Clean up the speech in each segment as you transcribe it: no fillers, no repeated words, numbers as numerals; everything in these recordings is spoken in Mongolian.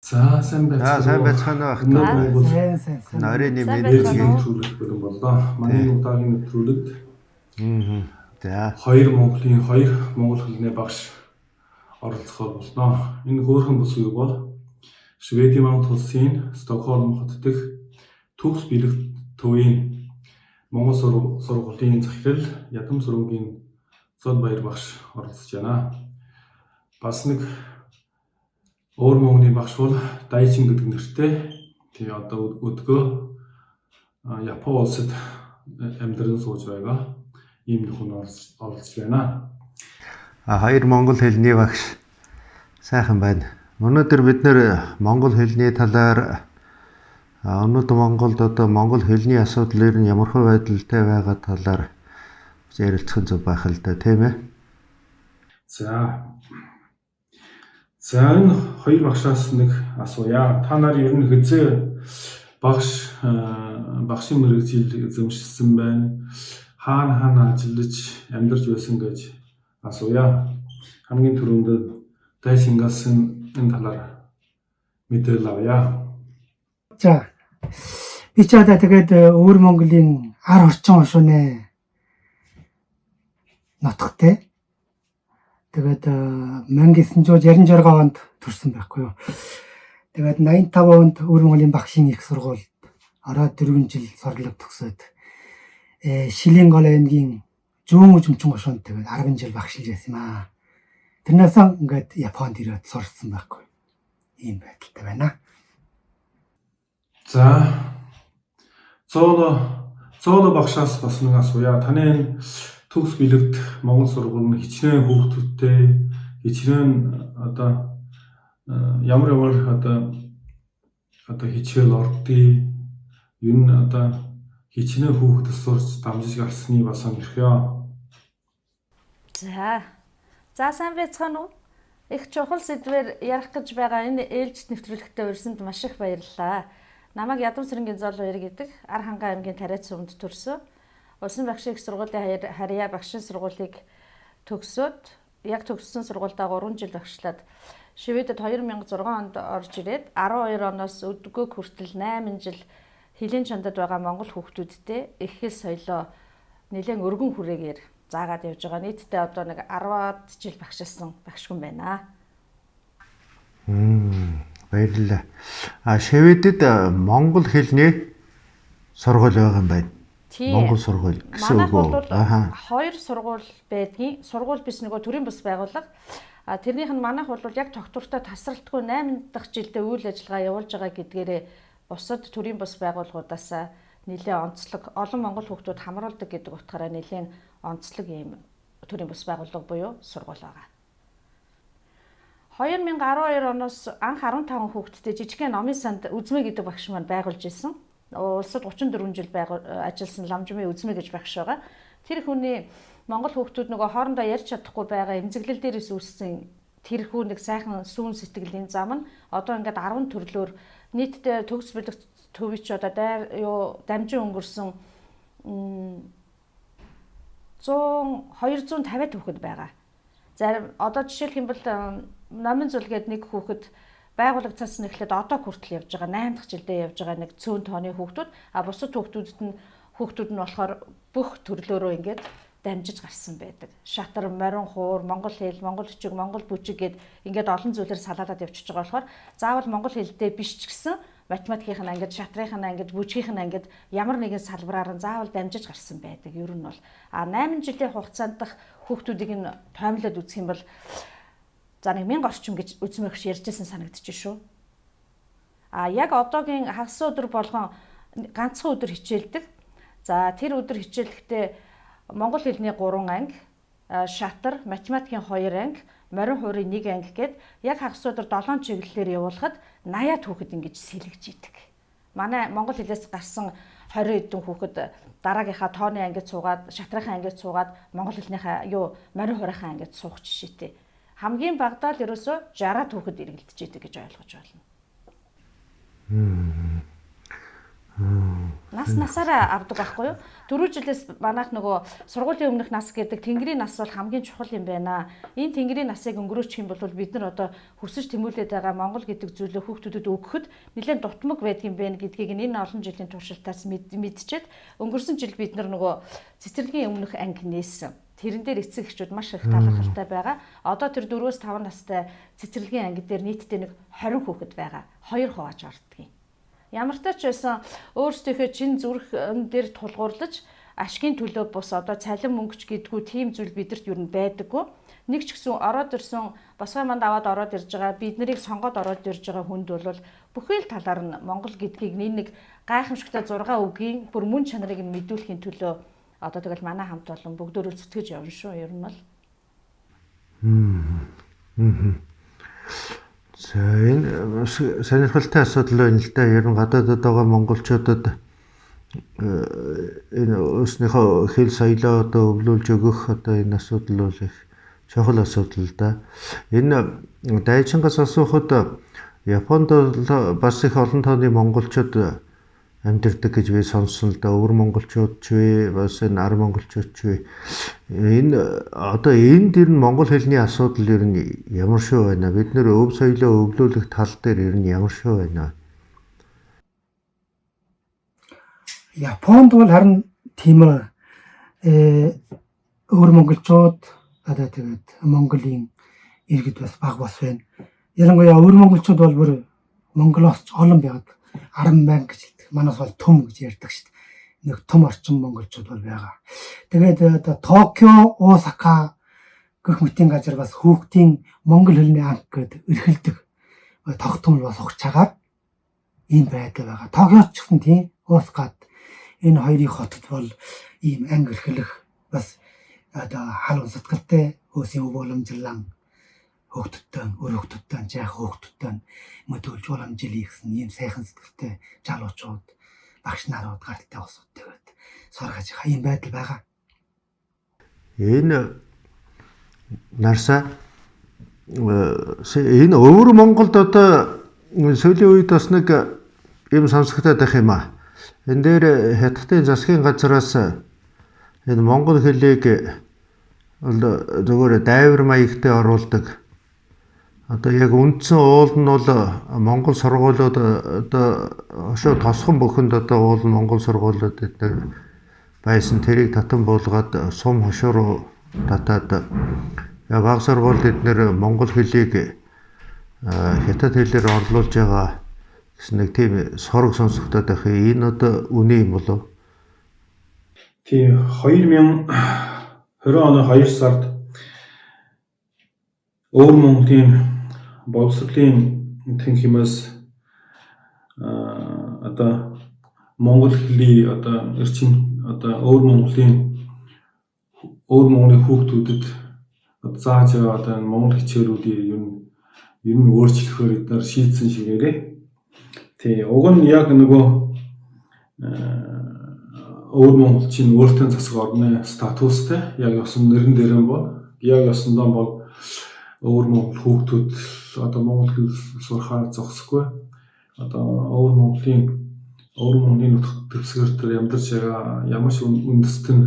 За сайн сайн байцгаана уу? байцгаана уу Өнөөдөр ах. бол Сайн. Нарийн Сайн нэмээд ээлжийн байцгаана уу? нэвтрүүлэг бэлэн боллоо. Манай энэ удаагийн нэвтрүүлэгт За. хоёр Монголын хоёр монгол хэлний багш оролцохоор болно. Энэ хөөрхөн бүс үг бол Шведийн Мант улсын Стокгольм хот дэх төгс бэлэг төвийн Монгол сургуулийн захирал Ядам сүрэнгийн Цол Баяр багш оролцож байна. Бас нэг өөр Монголын багш бол Дайчин гэдэг нэртэй. Тэгээ одоо өдгөө Япон улсад амьдран сууж байгаа ийм хүн оролцож байна. Хоёр монгол хэлний багш сайхан байна. Өнөөдөр бид нэр монгол хэлний талаар өнөөдөр Монголд одоо монгол хэлний асуудал ер нь ямархуу байдалтай байгаа талаар ярилцах зөв байх л да, тийм ээ. За энэ хоёр багшаас нэг асууя. Та нар ер нь хизээ багшийн мэргэжил эзэмшсэн байна. Хаана ажиллаж амьдарч байсан гэж асууя. Хамгийн түрүүнд Дайсингаас энэ талаар мэдээлэл авъя. За. Би ч одоо тэгээд өвөр Монголын ар орчин ушууны нутагтай. Тэгээд 1966 онд төрсэн байхгүй юу. Тэгээд 85 онд өвөр Монголын багшийн их сургуульд ороод 4 жил сорлог төгсөөд Шилийн гол аймгийн зүүн өжмчин ушуунд тэгээд 10 жил багшилж байсан юм аа. Тэрнээс ингээд Японд ирээд сурсан байхгүй. Ийм байдалтай байна. За. Цооло багшаас бас нэг асууя. Таны энэ төгс бэлэгт Монгол сургууль нь хичнээн хүүхдүүдтэй хичнээн одоо ямар одоо хичээл ордгийг ер нь одоо хичнээн хүүхдэд сурч дамжиж гарсны бас сонирхё. За сайн байцгаана уу? Их чухал сэдвээр ярих гэж байгаа энэ ээлжид нэвтрүүлэгтээ урьсанд маш их баярлалаа. Намайг Ядам сүрэнгийн Зол Баяр гэдэг Ар хангай аймгийн Тариац сумд төрсөн. Улсын багшийн их сургуулийн харьяа багшийн сургуулийг төгсөөд яг төгссөн сургуульдаа 3 жил багшлаад Шведэд 2006 онд орж ирээд 12 оноос өдгөө хүртэл 8 жил Хилийн чондод байгаа монгол хүүхдүүдтэй их хэл соёлоо нэлээд өргөн хүрээгээр заагаад явж байгаа. Нийтдээ одоо нэг 10-аад жил багшилсан багш хүн байна. Баярлалаа. Шведэд монгол хэлний сургууль байгаа юм байна. Монгол сургууль гэсэн үг үү? Хоёр сургууль байдгийн. Сургууль биш нөгөө төрийн бас байгууллага. Тэрнийх нь манайх бол яг тогтвортой тасралтгүй 8 дахь жилдээ үйл ажиллагаа явуулж байгаа гэдгээрээ бусад төрийн бас байгууллагуудаас нэлээд онцлог олон монгол хүүхдүүд хамруулдаг гэдэг утгаараа нэлээд онцлог ийм төрийн бас байгууллага буюу сургууль байгаа. 2012 оноос анх 15 хүүхэдтэй жижигхэн номын санд Үзмэ гэдэг багш маань байгуулж ирсэн. Улсад 34 жил ажилласан Ламжмын Үзмэ гэж багш байгаа. Тэр хүний монгол хүүхдүүд нөгөө хоорондоо ярьж чадахгүй байгаа эмзэглэл дээрээс үүссэн тэр хүн нэг сайхан сүүн сэтгэлийн зам нь одоо ингээд 10 төрлөөр нийтдээ төгс бэлэг төвич одоо дамжин өнгөрсөн 250 хүүхэд байгаа. Зарим одоо жишээлх юм бол Номын Зул гээд нэг хүүхэд байгуулагцаас нь эхлээд одоо хүртэл явж байгаа 8 дахь жилдээ явж байгаа нэг цөөн тооны хүүхдүүд бусад хүүхдүүд нь болохоор бүх төрлөөрөө ингээд дамжиж гарсан байдаг. Шатар, морин хуур, монгол хэл, монгол бичиг, монгол бүжиг гээд ингээд олон зүйлээр салаалаад явчихж байгаа болохоор заавал монгол хэлтэй биш ч гэсэн математикийн ангид, шатрын ангид, бүжгийн ангид ямар нэгэн салбараар нь заавал дамжиж гарсан байдаг. Ер нь бол 8 жилийн хугацаанд дах хүүхдүүдийг нь тоомлоод үзэх юм бол за 1000 орчим гэж үзмэгш ярьжсэн санагдчих шүү. Яг одоогийн хагас өдөр болгон ганцхан өдөр хичээлдэг. За тэр өдөр хичээлэхдээ монгол хэлний 3 анги, шатар, математикийн 2 анги, морин хуурын 1 анги гээд яг хагас өдөр 7 чиглэлээр явуулахад 80-аад хүүхэд ингэж сэлгэж идэг. Манай монгол хэлээс гарсан 20 хэдэн хүүхэд дараагийнхаа тооны ангид суугаад, шатрынхаа ангид суугаад, монгол хэлнийхээ морин хуурынхаа ангид суух жишээтэй. Хамгийн багадаа л ерөөсөө 60-аад хүүхэд эргэлдэж идэг гэж ойлгож байна. насаараа авдаг байхгүй юу? 4 жилээс манайх нөгөө сургуулийн өмнөх нас гэдэг тэнгэрийн нас бол хамгийн чухал юм байна. Энэ тэнгэрийн насыг өнгөрөөчих юм бол бид нар одоо хүсэж тэмүүлээд байгаа Монгол гэдэг зүйлөө хүүхдүүдэд өгөхөд нэлээд дутмаг байдгийн байна гэдгийг энэ олон жилийн туршилтаас мэдчихэд өнгөрсөн жил бид нар нөгөө цэцэрлэгийн өмнөх анги нээсэн. Тэрэн дээр эцэг эхчүүд маш их талархалтай байгаа. Одоо тэр 4-5 настай цэцэрлэгийн анги дээр нийтдээ нэг 20 хүүхэд байгаа. 2 хувааж ордгийг. Ямар ч байсан өөрсдийнхөө чин зүрх дээр тулгуурлаж ашигын төлөө бус одоо цалин мөнгөч гэдгүү тийм зүйл бидэрт юу н байдаггүй. Нэг ч гэсэн ороод ирсэн босгой манд аваад ороод ирж байгаа бид нарыг сонгоод ороод ирж байгаа хүнд бол бүхэл талаар нь Монгол гэдгийг нэг гайхамшигтай 6 үгийн бүр мөн чанарыг нь мэдүүлэхийн төлөө одоо тэгэл манай хамт олон бүгдөө зүтгэж явна шүү ер нь бол. За энэ сонирхолтой асуудал байна л да. Ер нь гадаадд байгаа монголчуудад энэ өөрснийхөө хэл соёлоо одоо өвлүүлж өгөх одоо энэ асуудал бол их чухал асуудал да. Энэ дайчингаас асуухад Японд бас их олон тооны монголчууд амьдардаг гэж би сонссон л да. Өвөр монголчууд ч вэ, бас энэ ар монголчууд ч вэ. Энэ одоо энэ дэр нь монгол хэлний асуудал ер нь ямар шүү байна? Бид нэр өв соёлоо өвлүүлэх тал дээр ер нь ямар шүү байна? Японд бол харин тийм өвөр монголчууд одоо тэгээд Монголын иргэд бас баг бас байна. Ялангуяа өвөр монголчууд бол бүр Монголоос ч олон байгаад 10,000 гэж хэлдэг. Манайс бол төм гэж ярьдаг шүү дээ. Нэг том орчин монголчууд бол байгаа. Тэгээд одоо Токио, Осака гэх мэтийн газар бас хүүхдийн монгол хэлний анги гэдэг эрхэлдэг тогтмол бас огч чагаад ийм байдал байгаа. Токиод ч гэсэн тийм, Осакад энэ хоёрын хотод бол ийм анги эрхлэх бас одоо хал унсгалтай хөөсийн уламжлалан хүүхдүүдтэй, өрөөгчдтэй, жаах хүүхдүүдтэй мэдүүлж уламжлал хийсэн ийм сайхан сэтгэлтэй жалуучууд, багш нарууд гаралтай усуд тэгээд сургаж байгаа ийм байдал байгаа. Энэ нарсаа энэ өвөр Монголд одоо сүүлийн үед бас нэг юм сонсогдоод байх юм аа. Энэ дээр хятадын засгийн газраас энэ монгол хэлийг зүгээр дайвар маягтай оруулдаг. Одоо яг үндсэн уул нь бол монгол сургуулиуд одоо хошоо тосхон бүхэнд одоо уул нь монгол сургуулиуд дээр байсан тэрийг татан буулгаад сум хошоо руу татаад баг сургуульд эднэр монгол хэлийг хятад хэлээр орлуулж байгаа гэсэн нэг тийм сураг сонсогдоод байх. Энэ одоо үнэ юм болов? Тийм 2020 оны 2 сард өвөр Монголын боловсролын тэнхимээс одоо монгол хэлний одоо эрчим одоо өвөр Монголын хүүхдүүдэд зааж байгаа одоо монгол хичээлүүдийн ер нь өөрчлөхөөр эдгээр шийдсэн шигээрээ. Тий, уг нь яг нөгөө өвөр монголчийн өөртөө засаг орны статустай яг ёсон нэрэн дээр бол яг ёсондоо бол өвөр монгол хүүхдүүд одоо монгол хэл сурахаар зогсохгүй. Одоо өвөр Монголын нутаг дэвсгэр дээр амьдарч байгаа ямар ч үндэстэн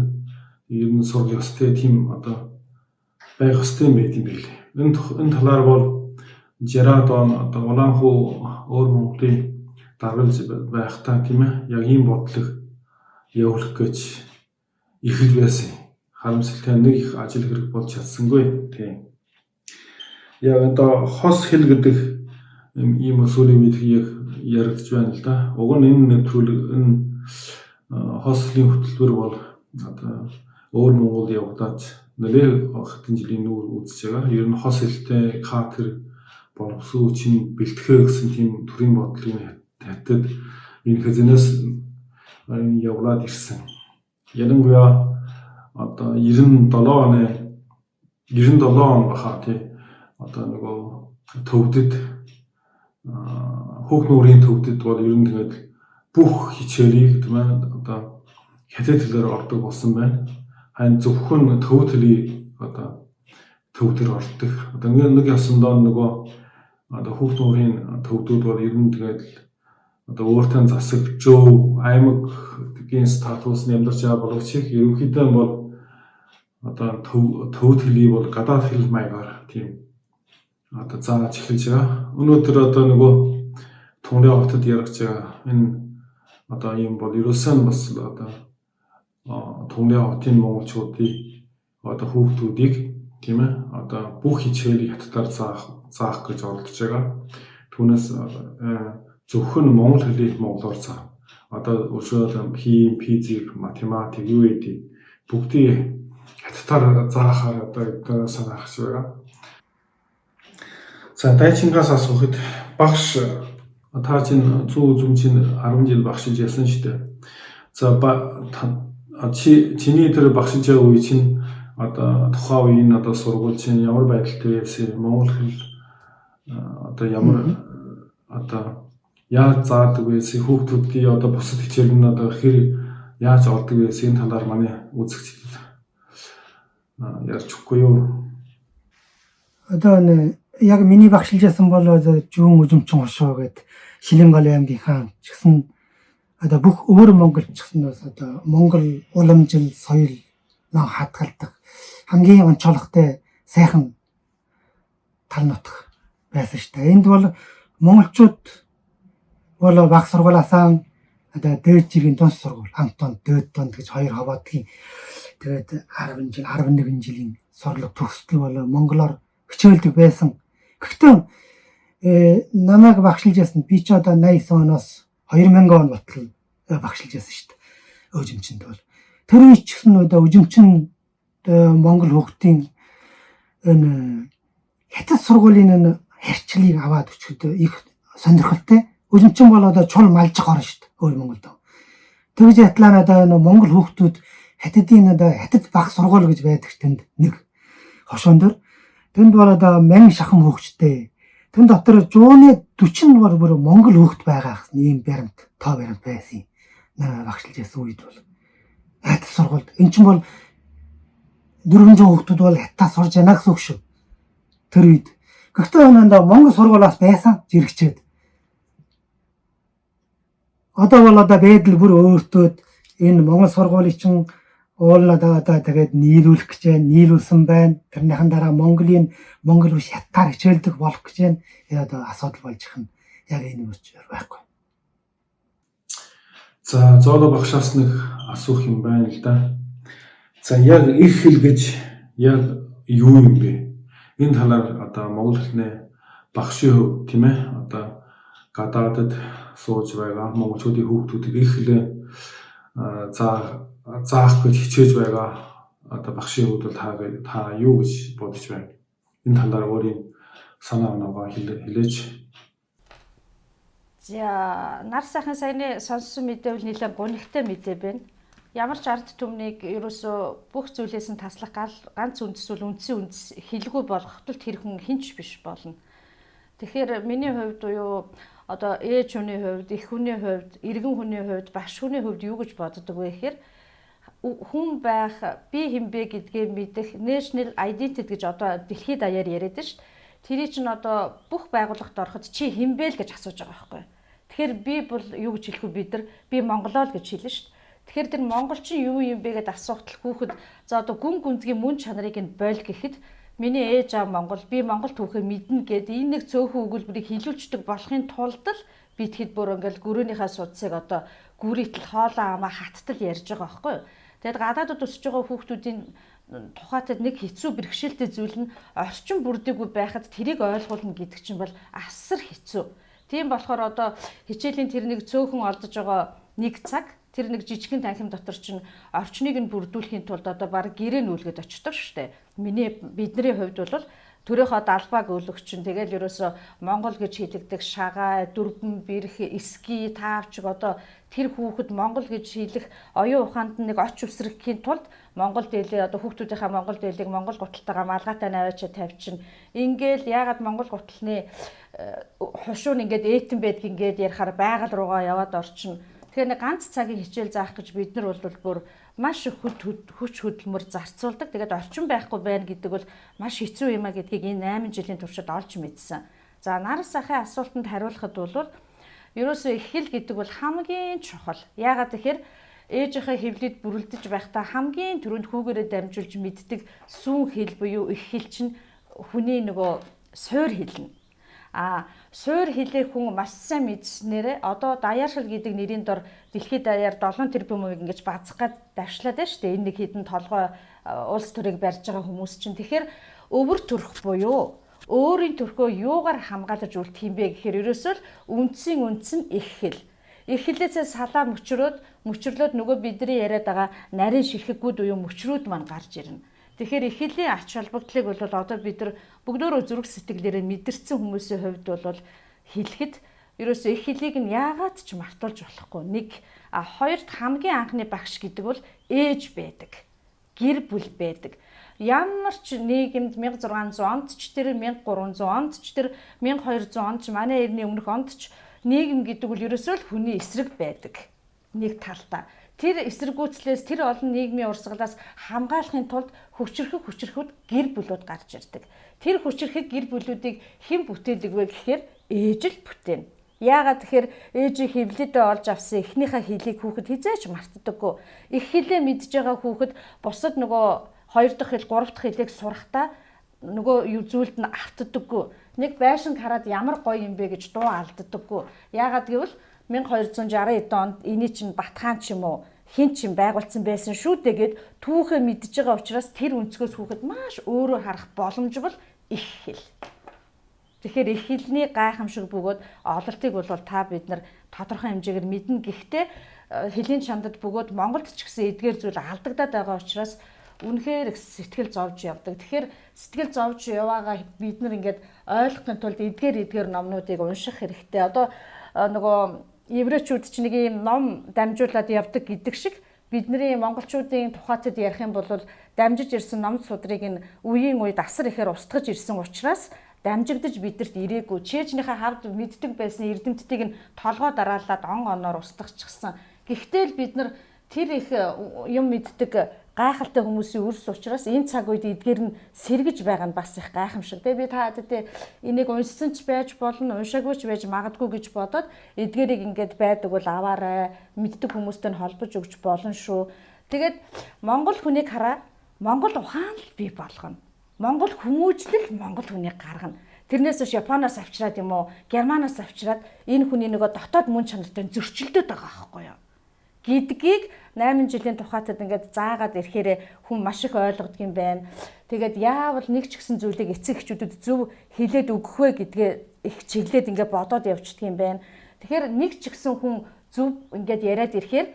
ер нь сурах ёстой тийм одоо байх ёстой юм байт юм билээ. Энэ талаар бол 60-аад он одоо Улаанхүү өвөр Монголын даргалж байхдаа тийм ээ яг ийм бодлого явуулах гэж их л байсан. Харамсалтай нэг их ажил хэрэг болж чадсангүй. Тийм. Яг одоо хос хэл гэдэг ийм сүүлийн үед яригдж байна л да. Уг нь энэ нэвтрүүлэг энэ хос хэлийн хөтөлбөр бол одоо өвөр Монгол явагдаад нэлээд хэдэн жилийн нүүр үзэж байгаа. Ер нь хос хэлтэй катер боловсруу чинь бэлтгэх гэсэн тийм төрлийн бодлогын хатад энэ хязгаарнаас явуулаад ирсэн. Ялангуяа одоо 97 он баха тий одоо нөгөө төвдөд хүүхд нүрийн төвдөд бол ер нь тэгээд бүх хичээлийг тийм ээ одоо хятад хэлээр ордог болсон байна. Харин зөвхөн төв төлөй одоо төв төр ордог. Одоо нэг ясандаа нөгөө одоо хүүхд нүрийн төвдүүд бол ер нь тэгээд одоо өөртөө засаг жөө аймаг гэдгийн статус нь ямдарч байгаа боловч ерөнхийдөө бол одоо төвд хэлийг бол гадаад хэл маягаар тийм одоо зааж эхэлж байгаа. Өнөөдөр одоо нөгөө Тунгарын хотод яригч байгаа энэ одоо ийм бол ерөөсөө нь бас одоо Тунгарын хотын монголчуудын одоо хүүхдүүдийг тийм ээ одоо бүх хичээлийг хятадаар заах гэж оролдож байгаа. Түүнээс зөвхөн монгол хэлийг монголоор заах. Одоо өшөө хим, физик, математик, юу гэдэг бүгдийг хятадаар заахаар одоо санаахж байгаа. За дайчингаас асуухад багш та чинь зүү зүм чинь 10 жил багшиж ясан шүү дээ. За чиний тэр багшиж байгаа үе чинь одоо тухайн үеийн одоо сургууль чинь ямар байдалтай байсан, монгол хэл одоо ямар одоо яаж заадаг байсан, хүүхдүүдийн одоо бусад хичээл нь одоо хэр яаж ордог байсан, энэ талаар манай үзэгчид ярьж өгөхгүй юу? Одоо яг миний багшилж ясан бол Жүүн Үзэмчин хошоо гээд Шилэнгалын аймгийнхаа ч гэсэн одоо бүх өвөр Монгол ч гэсэн бас одоо Монгол уламжил соёл хадгалдаг хамгийн онцлогтой сайхан тал нутаг байсан шүү дээ. Энд бол монголчууд бол баг сургуулиасаа одоо дээд жирийн донс сургууль, Антон дээд донд гэж хоёр хаваадгийн тэгээд 10 жил, 11 жилийн сурлаг төгсдөл бол монголоор хичээлдэг байсан. Гэхдээ намайг багшилж ясан би ч одоо 89 оноос 2000 он батал багшилж ясан шүү дээ. Өжимчөнд бол тэр үеч гэсэн одоо өжимчин монгол хүүхдийн энэ хятад сургуулийн энэ хэрчлийг аваад өчгөд их сонирхолтой. Өжимчин бол одоо чул малжих орно шүү дээ. Өөр Монголд. Тэгж ятлаа одоо монгол хүүхдүүд хятадын одоо хятад баг сургууль гэж байдаг тэнд нэг хошоон дээр. Тэнд бол одоо 1000 шахам хүүхдтэй. Тэн дотор 140 бүр монгол хүүхд байгаа гэсэн ийм баримт, тоо баримт байсан. Багшилж ясан үед бол хятад сургуульд эн чинь бол 400 хүүхдүүд бол хятад сурж яана гэсэн үг шүү. Тэр үед. Гэхдээ өнөөдөр монгол сургуулиас байсан зэрэгчээд. Одоо бол одоо байдал бүр өөртөөд энэ монгол сургуулийн чинь уулнаа одоо тэгээд нийлүүлэх гэж байна, нийлүүлсэн байна. Тэрнийхэн дараа монгол биш хятадаар хичээлдэг болох гэж байна. Одоо асуудал болж их нь яг энэ үгээр байхгүй. За зооло багшаас нэг асуух юм байна л да. За яг их хэл гэж яг юу юм бэ? Энэ талаар одоо монгол хэлний багшийн хувьд тийм ээ одоо гадаадд сууж байгаа монголчуудын хүүхдүүдийг их хэлээ заах гэж хичээж байгаа одоо багшийн хувьд бол та юу гэж бодож байна? Энэ талаар өөрийн санаа оноогоо хэлээч. За нар сайхан саяны сонссон мэдээвэл нэлээд гонигтай мэдээ байна. Ямар ч ард түмнийг ерөөсөө бүх зүйлээс нь таслах ганц үндэс бол үндсэн хэлгүй болгох тул тэр хүн хинч биш болно. Тэгэхээр миний хувьд буюу одоо ээж хүний хувьд, их хүний хувьд, иргэн хүний хувьд, багш хүний хувьд юу гэж боддог вэ гэхээр хүн байх, би хинбэ гэдгээ мэдэх national identity гэж одоо дэлхийд даяар яриад байна шүү дээ. Тэрий чинь одоо бүх байгууллагад ороход чи хинбэ л гэж асууж байгаа байхгүй. Тэгэхээр би бол юу гэж хэлэх вэ бид нар би монголоо л гэж хэлнэ шүү дээ. Тэгэхээр тэр монголчин юу юм бэ гэдээ асуухтал хүүхэд за одоо гүн гүнзгий мөн чанарыг нь бойл гэхэд миний ээж аав монгол би монгол түүхээ мэднэ гэд энэ нэг цөөхөн өгүүлбэрийг хилүүлждэг болохын тулд л би тэгэд бүр ингээл гүрөөнийхөө судсыг одоо гүрийтэл хоолоо амаа хаттал ярьж байгаа байхгүй юу. Тэгэд гадаадд өсөж байгаа хүүхдүүдийн тухайд нэг хэцүү бэрхшээлтэй зүйл нь орчин бүрдэггүй байхад тэрийг ойлгуулна гэдэг чинь бол асар хэцүү. Тийм болохоор одоо хичээлийн тэр нэг цөөхөн олдож байгаа нэг цаг тэр нэг жижигхэн танхим дотор чинь орчныг нь бүрдүүлэхийн тулд одоо баг гэрээ нүүлгээд очдог шүү дээ. Бидний хувьд бол төрийнхөө далбааг өөлөгч чинь тэгэл ерөөсө монгол гэж хэлэгдэх шагаа, дөрвөн бэрх, эски, таавчг одоо тэр хүүхэд монгол гэж хэлэх оюун ухаанд нэг оч үсрэхийн тулд монгол дээлээ одоо хүүхдүүдийнхээ монгол дээлийг монгол гутлтайгаа малгайтай наваачаа тавьчин. Ингээл яагаад монгол гутлны хушуур ингээд ээтэн байдг ингээд ярихаар байгаль руугаа яваад орчин. Тэгэхээр нэг ганц цагийн хичээл заах гэж бид нар бол бүр маш их хүч хөдөлмөр зарцуулдаг. Тэгээд орчин байхгүй байна гэдэг бол маш хэцүү юм а гэдгийг энэ 8 жилийн туршид олж мэдсэн. За нар сайхын асуултанд хариулахад бол Ерөөсөө их хэл гэдэг бол хамгийн чухал. Яагаад тэгэхээр ээжийнхээ хэвлэлд бүрэлдэж байхдаа хамгийн түрүүнд хүүгээрээ дамжуулж мэддэг сүүн хэл буюу их хэл чинь хүний нөгөө суур хэлнэ. Суур хэлээ хүн маш сайн мэдснээрээ одоо даяаршил гэдэг нэрийн дор дэлхийд даяар 7 тэрбум ингэж базах гад давшлаад байна шүү дээ. Энэ нэг хідэн толгой улс төрийг барьж байгаа хүмүүс чинь. Тэгэхээр өвөр төрх буюу өөрийн төрхөө юугаар хамгаалж үлдэх юм бэ гэхээр ерөөсөө л үндсэн их хэл. Их хэлээсээ салаа мөчрлөөд нөгөө бидний яриад байгаа нарийн ширхэггүүд буюу мөчрүүд маань гарч ирнэ. Тэгэхээр их хэлний ач холбогдлыг бол одоо бид нар бүгдөө зүрх сэтгэлээрээ мэдэрсэн хүмүүсийн хувьд бол хэлэхэд ерөөсөө их хэлийг нь яагаад ч мартуулж болохгүй. Хоёрт хамгийн анхны багш гэдэг бол ээж байдаг. Гэр бүл байдаг. Ямар ч нийгэмд 1600 онд ч тэр 1300 онд ч тэр 1200 онд ч манай эртний өмнөх онд ч нийгэм гэдэг бол ерөөсөө л хүний эсрэг байдаг. Нэг талдаа тэр эсэргүүцлээс тэр олон нийгмийн урсгалаас хамгаалахын тулд хүчрэхүүд гэр бүлүүд гарч ирдэг. Тэр хүчрэхэг гэр бүлүүдийг хэн бүтээдэг вэ гэхээр ээж л бүтээнэ. Яагаад тэгэхээр ээжийн хэвлэлдээ олж авсан эхнийхээ хэлийг хүүхэд хизээч мартдаггүй. Их хэлээ мэдж байгаа хүүхэд бусад нөгөө 2 дахь хэл 3 дахь хэлийг сурахдаа нөгөө зүйлд нь автдаггүй. Нэг байшинг хараад ямар гоё юм бэ гэж дуу алддаггүй. Яагаад гэвэл 1260 онд эний чинь Батхан ч юм уу хин ч юм байгуулсан байсан шүү дээ гэд түүхээ мэдж байгаа учраас тэр өнцгөөс хүүхэд маш өөрөө харах боломж бол их хэл. Тэгэхээр их хэлний гайхамшиг бөгөөд ололтыг бол та бид нар тодорхой хэмжээгээр мэднэ. Гэхдээ хэлийн чандад бөгөөд Монголд ч гэсэн эдгээр зүйл алдагдаад байгаа учраас үнэхээр сэтгэл зовж явдаг. Тэгэхээр сэтгэл зовж яваагаа бид нар ингээд ойлгохын тулд эдгээр номнуудыг унших хэрэгтэй. Одоо нөгөө еврейчүүд ч нэг юм ном дамжуулаад явдаг гэдэг шиг бидний монголчуудын тухайтад ярих юм бол дамжиж ирсэн ном судрыг нь үеийн үед асар ихээр устгаж ирсэн учраас дамжигдаж бидэрт ирээгүй. Чэжнийхээ хавд мэддэг байсан эрдэмтдийг нь толгой дараалаад оноор устгахчихсан. Гэхдээ л бид нар тэр их юм мэддэг гайхалтай хүмүүсийн үрс учраас энэ цаг үед эдгээр нь сэргэж байгаа нь бас их гайхамшиг. Би та хэдэ энийг уншсан ч байж болно, уншаагүй ч байж магадгүй гэж бодоод эдгээрийг ингээд байдаг бол аваарай, мэддэг хүмүүстэй нь холбож өгч болно шүү. Тэгээд Монгол хүнийг хараа, Монгол ухаан л бий болгоно. Монгол хүмүүжлэл Монгол хүнийг гаргана. Тэрнээс биш Японоос авчираад юм уу, Германоос авчираад энэ хүний нөгөө дотоод мөн чанартай зөрчилдөд байгаа байхгүй юу? Гэдгийг 8 жилийн тухайтад ингээд заагаад ирэхээр хүн маш их ойлгодог юм байна. Тэгээд яавал нэг ч гэсэн зүйлийг эцэг эхчүүдэд зөв хэлээд өгөх вэ гэдгээ их чиглээд ингээд бодоод явчихдаг юм байна. Тэгэхээр нэг ч гэсэн хүн зөв ингээд яриад ирэхээр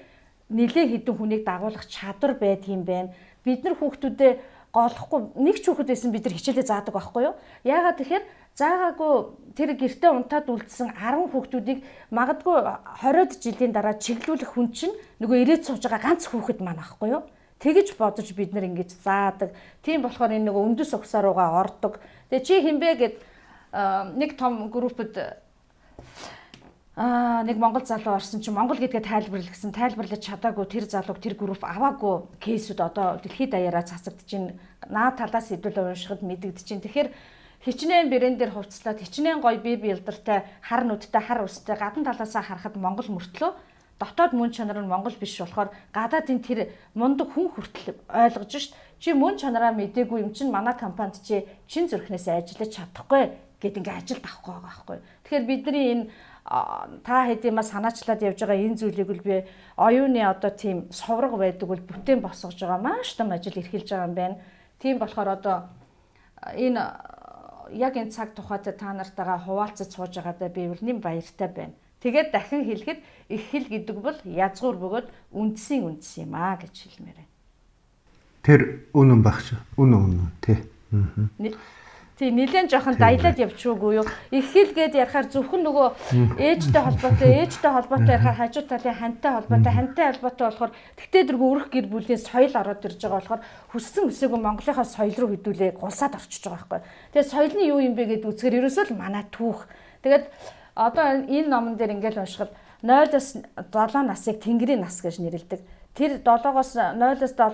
нэлээ хідэн хүнийг дагуулах чадвар байдаг юм байна. Бид нар хүүхдүүдэд голохгүй нэг ч хүүхэд байсан бид нар хичээлээ заадаг байхгүй юу? Яагаад тэгэхээр заагаагүй тэр гэртээ унтаад үлдсэн 10 хүүхдүүдийг магадгүй 20 жилийн дараа чиглүүлэх хүн чинь нөгөө ирээд сууж байгаа ганц хүүхэд маань аахгүй юу? Тэгэж бодож бид нар ингэж заадаг. Тийм болохоор энэ нөгөө өндөс угсаа руугаа ордог. Тэгээ чи хинбэ гэд нэг том группэд нэг монгол залуу орсон чинь монгол гэдгээ тайлбарлаж чадаагүй тэр залууг тэр групп аваагүй кейсүүд одоо дэлхийд даяараа цацагдж байна. Наа талаас хэдүүлээ уншихад мэдэгдэж байна. Тэгэхээр хичнээн брэнд дээр хувцлаад хичнээн гоё бие биелдэртэй хар нүдтэй хар устай гадна талаасаа харахад монгол мөртлөө дотоод мөн чанар нь монгол биш болохоор гадаадын тэр мундаг хүн хүртэл ойлгож шít. Чи мөн чанараа мэдээгүй юм чинь манай компанид чи чин зүрхнээс ажиллаж чадахгүй гэд ингээ ажилд авахгүй байгаа байхгүй. Тэгэхээр бидний энэ та хэдийн мас санаачлаад явж байгаа энэ зүйлийг л би оюуны одоо тийм соврог байдаг бол бүтээн босгож байгаа маш том ажил эрхэлж байгаа юм байна. Тийм болохоор одоо энэ яг энэ цаг тухайд та нартайгаа хуваалцаж сууж байгаадаа би бол нэм баяртай байна. Тэгээд дахин хэлэхэд их хэл гэдэг бол язгуур бөгөөд үндсийн юм аа гэж хэлмээр байна. Тэр үнэн багш. Үнэн тий. Тий, нэлээд жоохон даялаад явчихгүй юу. Их хэл гээд ярихаар зөвхөн нөгөө ээжтэй холбоотой ярихаар хажуу талын хантай холбоотой болохоор тэгтээ дэргүй өрх гэр бүлийн соёл ороод ирж байгаа болохоор хүссэн үсээгүй Монголынхаа соёл руу хөдөлөө гулсаад орчиж байгаа байхгүй. Тэгээд соёлны юу юм бэ гэдээ үзэхээр ерөөсөө л манай түүх. Тэгээд одоо энэ номон дээр ингээл уншихад 0-7 насыг тэнгэрийн нас гэж нэрлэдэг. Тэр 0-оос 7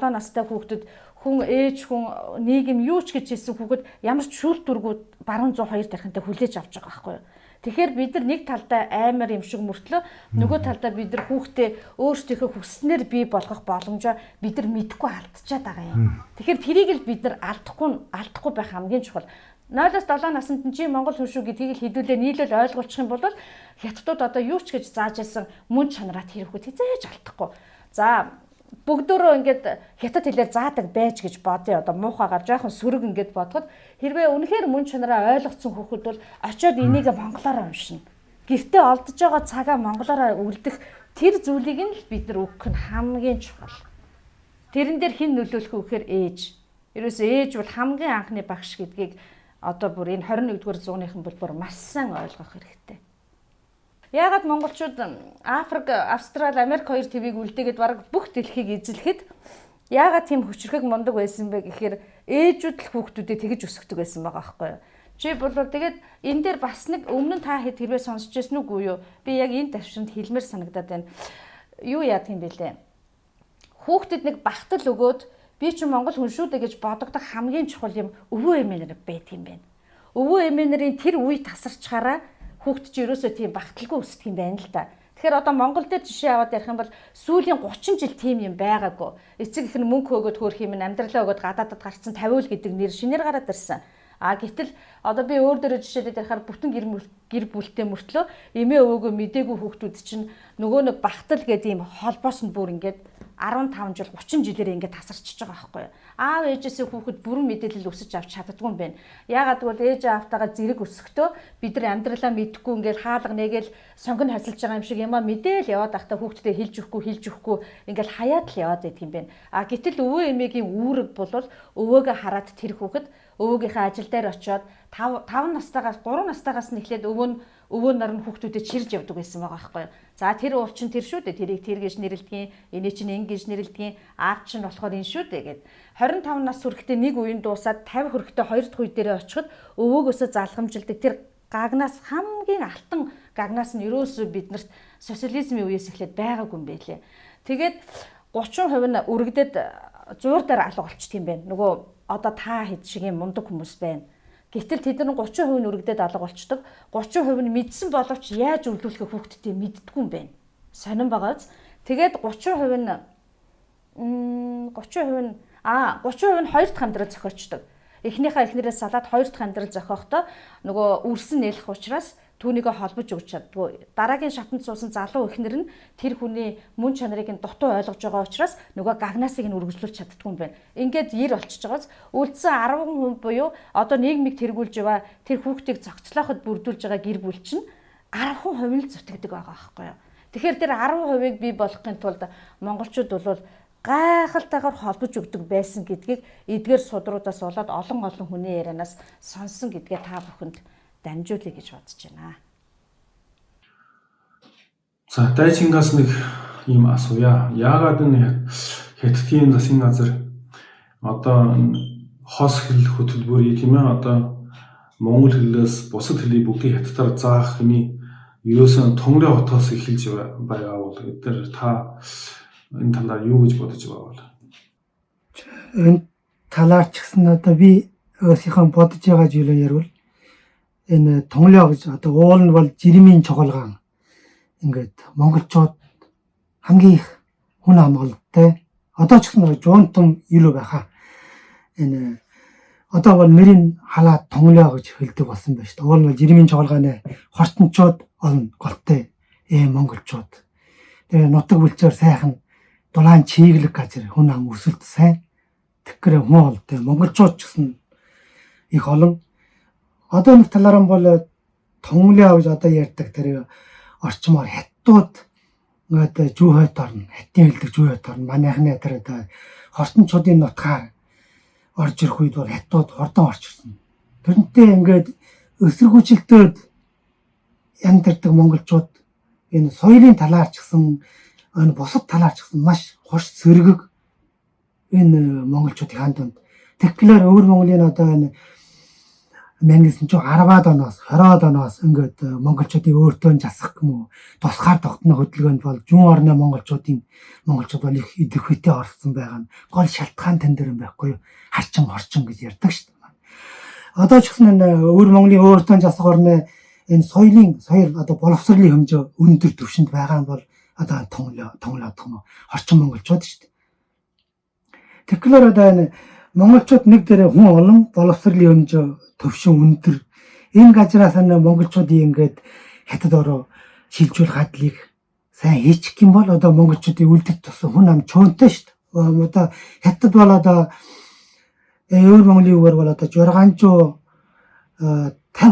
настай хүүхдэд хүн ээж хүн нийгэм юу ч гэж хэлсэн хүүхэд ямар ч шүүл дүргүүд баруун 102 тархинтай хүлээж авч байгаа байхгүй юу. Тэгэхээр бид нар нэг талдаа аймаар юм шиг мөртлөө нөгөө талдаа бид нар хүүхдээ өөрсдийнхөө хүснээр бий болгох боломжоо бид нар мэдгүй алдчихад байгаа юм. Тэгэхээр тэрийг л бид нар алдахгүй байх хамгийн чухал. 0-7 наснд нь чи Монгол хүн шүү гэдгийг л хэдүүлээ нийлэл ойлгуулчих юм бол хятадууд одоо юу ч гэж зааж байсан мөн чанараа тэр хүүхэд хизээж алдахгүй. За бүгдөө ингээд хятад хэлээр заадаг байж гэж бодъё. Одоо муухагаар жоохон сөрөг ингээд бодоход хэрвээ үнэхээр мөн чанараа ойлгоцсон хүүхэд бол очиод энийг монголоор уншина. Гэртээ олдож байгаа цагаа монголоор үлдэх тэр зүйлийг нь л бид нар өгөх нь хамгийн чухал. Тэрэн дээр хэн нөлөөлөх вэ гэхээр ээж. Ерөөсөө ээж бол хамгийн анхны багш гэдгийг одоо бүр энэ 21-р зууныхан бол бүр маш сайн ойлгох хэрэгтэй. Яагаад монголчууд Африк, Австрали, Америк хоёр твийг үлдээгээд бараг бүх дэлхийг эзлэхэд яагаад тийм хүчрхэг мундаг байсан бэ гэхээр ээжүүд л хүүхдүүдэд тэгж өсгдөг байсан байгаа байхгүй юу? Чи бол тэгээд энэ дээр бас нэг өмнө нь та хэд хэрвээ сонсч байсан үгүй юу? Би яг энэ давшинд хэлмээр санагдаад байна. Юу яах юм бэ лээ? Хүүхдэд нэг багтал өгөөд би чи монгол хүн шүү дээ гэж бодогдох хамгийн чухал юм өвөө эмээнэр байдаг юм байна. Өвөө эмээнэрийн тэр үе тасарчхаараа хүүхд чи ерөөсөө тийм багталгүй өсдөг юм байна л да. Тэгэхээр одоо Монгол дээр жишээ аваад ярих юм бол сүүлийн 30 жил тийм юм байгаагүй. Эцэг их нь мөнгө өгөөд хөөх юм амьдралаа өгөөд гадаадад гарцсан 50 л гэдэг нэр шинээр гараад ирсэн. Гэтэл одоо би өөр дөрөв жишээлээд ярихаар бүтэн гэр бүлтэй мөртлөө эмээ өвөөгөө мдээгүй хүүхдүүд чинь нөгөө нэг багтал гэдэг ийм холбоос нь бүр ингээд 15 жил 30 жилээр ингээд тасарчиж байгаа байхгүй юу. Аав ээжээсээ хүүхэд бүрэн мэдээлэл өсөж авч чаддгүй юм байна. Яагаад гэвэл ээж аавтайгаа зэрэг өсөхдөө бид нар амьдралаа мэдхгүй ингээд хаалга нэгээл сонгон хасилж байгаа юм шиг юм мэдээл яваад байхдаа хүүхдэд хэлж өгөхгүй ингээд хаяад л яваад байдаг юм байна. Гэтэл өвөө эмээгийн үүрэг бол өвөөгөө хараад тэр хүүхэд өвөөгийнхээ ажил дээр очиод 5 настайгаас 3 настайгаас нь эхлээд өвөө нар нь хүүхдүүдэд чирж явдаг байсан байгаа байхгүй юу. За тэр уул чинь тэр шүү дээ. Тэрийг тэр гэж нэрлэдгийн, энэ чинь ин гэж нэрлэдгийн, аав чинь болохоор энэ шүү дээ гэд. 25 нас хүрэхдээ нэг үеийн дуусаад 50 хүрэхдээ хоёр дахь үе дээрээ очиход өвөөгөөсөө залхамжилдаг тэр гагнаас хамгийн алтан гагнаас нь ерөөсөө биднэрт социализмын үеэс эхлээд байгаагүй юм байлээ. Тэгээд 30% нь өргөдөд зуур дээр алга болчих юм байна. Нөгөө одоо та хэд шиг юм мундаг хүмүүс байна. Гэтэл тэд нар 30% нь өргөдөд алга болчдөг. 30% нь мэдсэн боловч яаж өвлүүлэхээ хүүхдтэй мэддэггүй юм байна. Сонирн байгааз. Тэгээд 30% нь 30% нь хоёр дахь амьдрал зохиочдөг. Эхнэрээс салаад хоёр дахь амьдрал зохиохдоо нөгөө үрсэн нээлэх учраас түүнийгээ холбож өгч чаддгүй. Дараагийн шатанд суусан залуу эхнэр нь тэр хүний мөн чанарыг нь дутуу ойлгож байгаа учраас нөгөө гагнаасыг нь үргэлжлүүлж чаддгүй юм байна. Ингээд 90 болчихж байгаас үлдсэн 10% буюу одоо нийгмийг тэргүүлж байгаа тэр хүүхдийг зохицлооход бүрдүүлж байгаа гэр бүл чинь 10% л зүтгэдэг байгаа байхгүй юу. Тэгэхээр тэр 10%-ыг бий болгохын тулд монголчууд бол гайхалтайгаар холбож өгдөг байсан гэдгийг эдгээр судруудаас болоод олон хүний ярианаас сонсон гэдгээ та бүхэнд дамжуулъя гэж бодож байна. За дайчингаас нэг юм асууя. Яагаад энэ хятадын засгийн газар одоо хос хэл хөтөлбөрийг тийм ээ одоо монгол хэлээс бусад хэлийг бүгдийг хятадаар заах хэний ерөөсөө Төнгөрийн хотоос эхэлж байгаа бол эдгээр та энэ талаар юу гэж бодож байгаа бол? Энэ талаар ч гэсэн одоо би өөрсдийнхөө бодож байгаа зүйлээ ярил. Энэ тонглоо гэж одоо уул нь бол жирэмийн чугалгаан. Ингээд монголчууд хамгийн их хүн амгалтай. Одоо ч гэсэн жуунтан илүү байхаа. Энэ одоо бол нэрийн халаад тонглоо гэж хэлдэг болсон байна шүү дээ. Уул нь бол жирэмийн чугалгааны хортончууд олон голтой монголчууд. Тэгээ нутаг бүлчээр сайхан дулаан чиглэг газар хүн ам өсөлт сайн. Тэгэхээр хүн олтой монголчууд ч гэсэн их олон. Одоо нэг талаараа бол тонглоо гэж одоо ярьдаг тэр орчмоор хятадууд одоо зүүхөд орно. Хятадын хэлдэг зүүхөд орно. Манайхны тэр одоо хортончуудын нутгаар орж ирэх үед бол хятадууд хордон орчихсон. Тэрнтэй ингээд эсэргүүцэлтөд яндардаг монголчууд энэ соёлын талаар ч гэсэн энэ бусад талаар ч гэсэн маш хурц сэргэг энэ монголчуудын ханданд. Тэгэхээр өвөр Монголын одоо энэ 1910-аад оноос 20-аад оноос ингээд монголчуудын өөртөө засах юм уу тусгаар тогтно хөдөлгөөнд бол зүүн орны монголчууд бол их идэвхтэй орсон байгаа нь гол шалтгаан тань дээр юм байхгүй юу харчин орчин гэж ярьдаг шүү дээ. Одоо ч гэсэн өвөр Монголын өөртөө засах орны энэ соёл одоо боловсролын хэмжээ өндөр түвшинд байгаа нь бол одоо тонглоод юм орчин монголчууд шүү дээ. Тэгэхээр одоо энэ монголчууд нэг дээрээ хүн олон боловсролын хэмжээ төвшин өндөр энэ газраас нь монголчуудын ингээд хятад ороо шилжүүл гадлыг сайн хийчих юм бол одоо монголчуудын үлдэх тус хүн ам чөөнтэй шүү дээ. Одоо хятад бол одоо өвөр Монголын үгээр бол одоо 650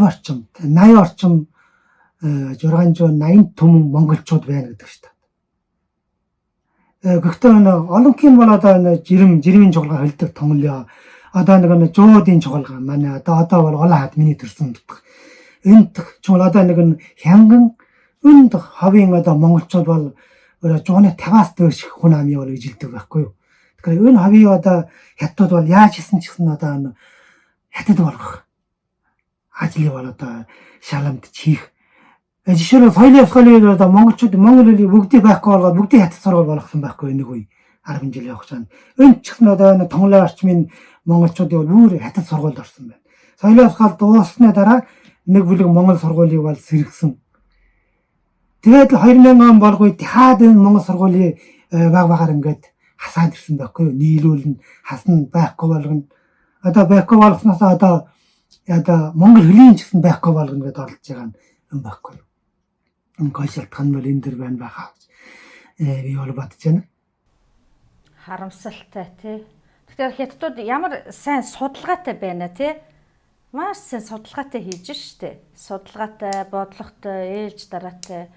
орчим 80 орчим 680 түмэн монголчууд байна гэдэг шүү дээ. Гэхдээ олонхын бол одоо жирэмийн жугалгаа хэлдэг тонглоо. Одоо нэг жуудын жугалгаа манай одоо бол олон хад миний төрсөн дутх. Энд ч бол одоо нэг хянган өнд хавийн одоо монголчууд бол жууны 50-аас дээш хүн амын бол ижилдэг байхгүй юу. Тэгэхээр энэ хавийн одоо хятад бол яаж хийсэн ч гэсэн одоо хятад болох ажлыг бол одоо шаламт чих. Жишээлбэл соёлын явцгааны одоо монголчууд монгол хэлийг бүгдийг байхгүй болгоод бүгдийг хятад сургууль болгосон байхгүй нэг үе 10 жил явах чана. Энэ ч гэсэн одоо тонглоо орчмын монголчуудын бол өөр хятад сургуульд орсон байна. Соёлын явцгаал дууссаны дараа нэг бүлэг монгол сургуулийг бол сэргсэн. Тэгээд 2000 он болгоё дахиад энэ монгол сургуулийн багаар ингээд хасаад ирсэн байхгүй юу. Нийлүүлэн хасна байхгүй болгоно. Одоо байхгүй болгосноос одоо монгол хөлийн ч гэсэн байхгүй болгоно гэдээ оролцож байгаа юм байхгүй юу. Гол шалтгаан нь бол энэ дэр байна байхаа. Би бол бодож байна. Харамсалтай тий. Тэгэхээр хятадууд ямар сайн судалгаатай байна тий. Маш сайн судалгаатай хийж штэ. Судалгаатай, бодлоготой, ээлж дараатай.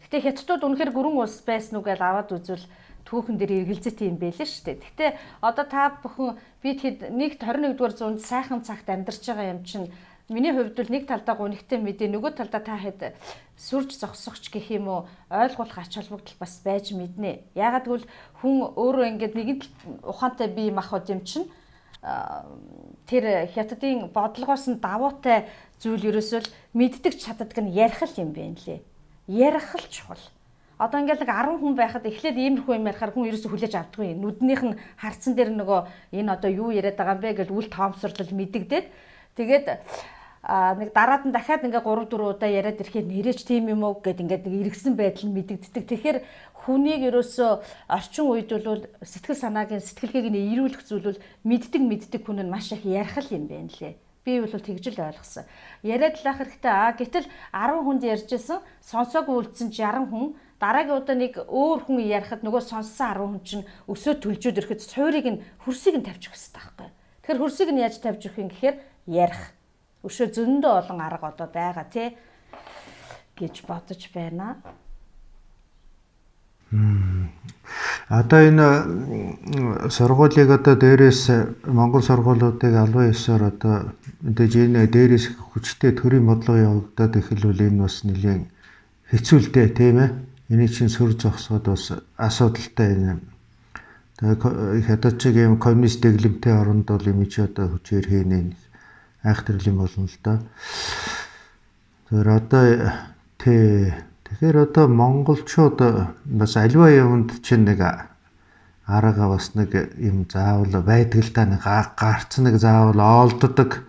Гэтэ хятадууд үнэхээр гүрэн улс байсан уу гэж аваад үзвэл түүхэн дээр эргэлзээтэй юм байлээ штэ. Гэтэ одоо та бүхэн бид хэд 21-р зуунд сайхан цагт амьдарч байгаа юм чинь миний хувьд бол нэг талдаа гунигтай мэдээ, нөгөө талдаа та хэд сүрж зогсохч гэх юм уу ойлгуулах ач холбогдол бас байж мэднэ. Яагаад гэвэл хүн өөрөө ингээд нэгэн ухаантай бие махбод юм чинь тэр хятадын бодлогоос нь давуутай зүйл ерөөсөө мэддэг чаддаг нь ярих л юм байна лээ. Ярих л чухал. Одоо ингээд нэг 10 хүн байхад эхлээд иймэрхүү юм ярихаар хүн ерөөсөө хүлээж авдаггүй. Нүднийх нь харцсан дээр нөгөө энэ одоо юу яриад байгаа юм бэ гэж үл тоомсорлол мэдэгдээд тэгээд нэг дараад нь дахиад ингээ 3 4 удаа яриад ирэхэд нэрэж тийм юм уу гэд ингээд нэг эргэсэн байдал нь мэдэгддэг. Тэгэхээр хүнийг ерөөсөө орчин үед бол сэтгэл санаагийн сэтгэлгээг нь ирүүлэх зүйл бол мэддэг хүн нь маш их ярих л юм байна лээ. Би бол тэгж л ойлгосон. Яриад л ах хэрэгтэй. Гэтэл 10 хүнд ярьжсэн сонсоогүй үлдсэн 60 хүн дараагийн удаа нэг өөр хүн ярихад нөгөө сонссон 10 хүн чинь өсөө төлжөөд ирэхэд цуурыг нь хөрсийг нь тавьчих хэрэгтэй байхгүй. Тэгэхээр хөрсийг нь яаж тавьж өгөх юм гэхээр ярих. Өшөө зөндөө олон арга одоо байгаа тий гэж бодож байна. Одоо энэ сургуулийг одоо дээрээс Монгол сургуулиудыг албан ёсоор одоо мэдээж энэ дээрээс хүчтэй төрийн бодлого явагдаад эхэлвэл энэ бас нэлийн хэцүүлтэй тийм ээ. Энийг чинь сүр зогсоод бас асуудалтай энэ. Тэгээ хятадчиг юм коммунист дэглэмтэй оронд бол юм чи одоо хүчээр хийнэ айхтарлын болно л да. Тэгэхээр одоо монголчууд бас аливаа юмд чинь нэг арга бас нэг юм заавал байдаг л та нэг гарц нэг заавал олддог.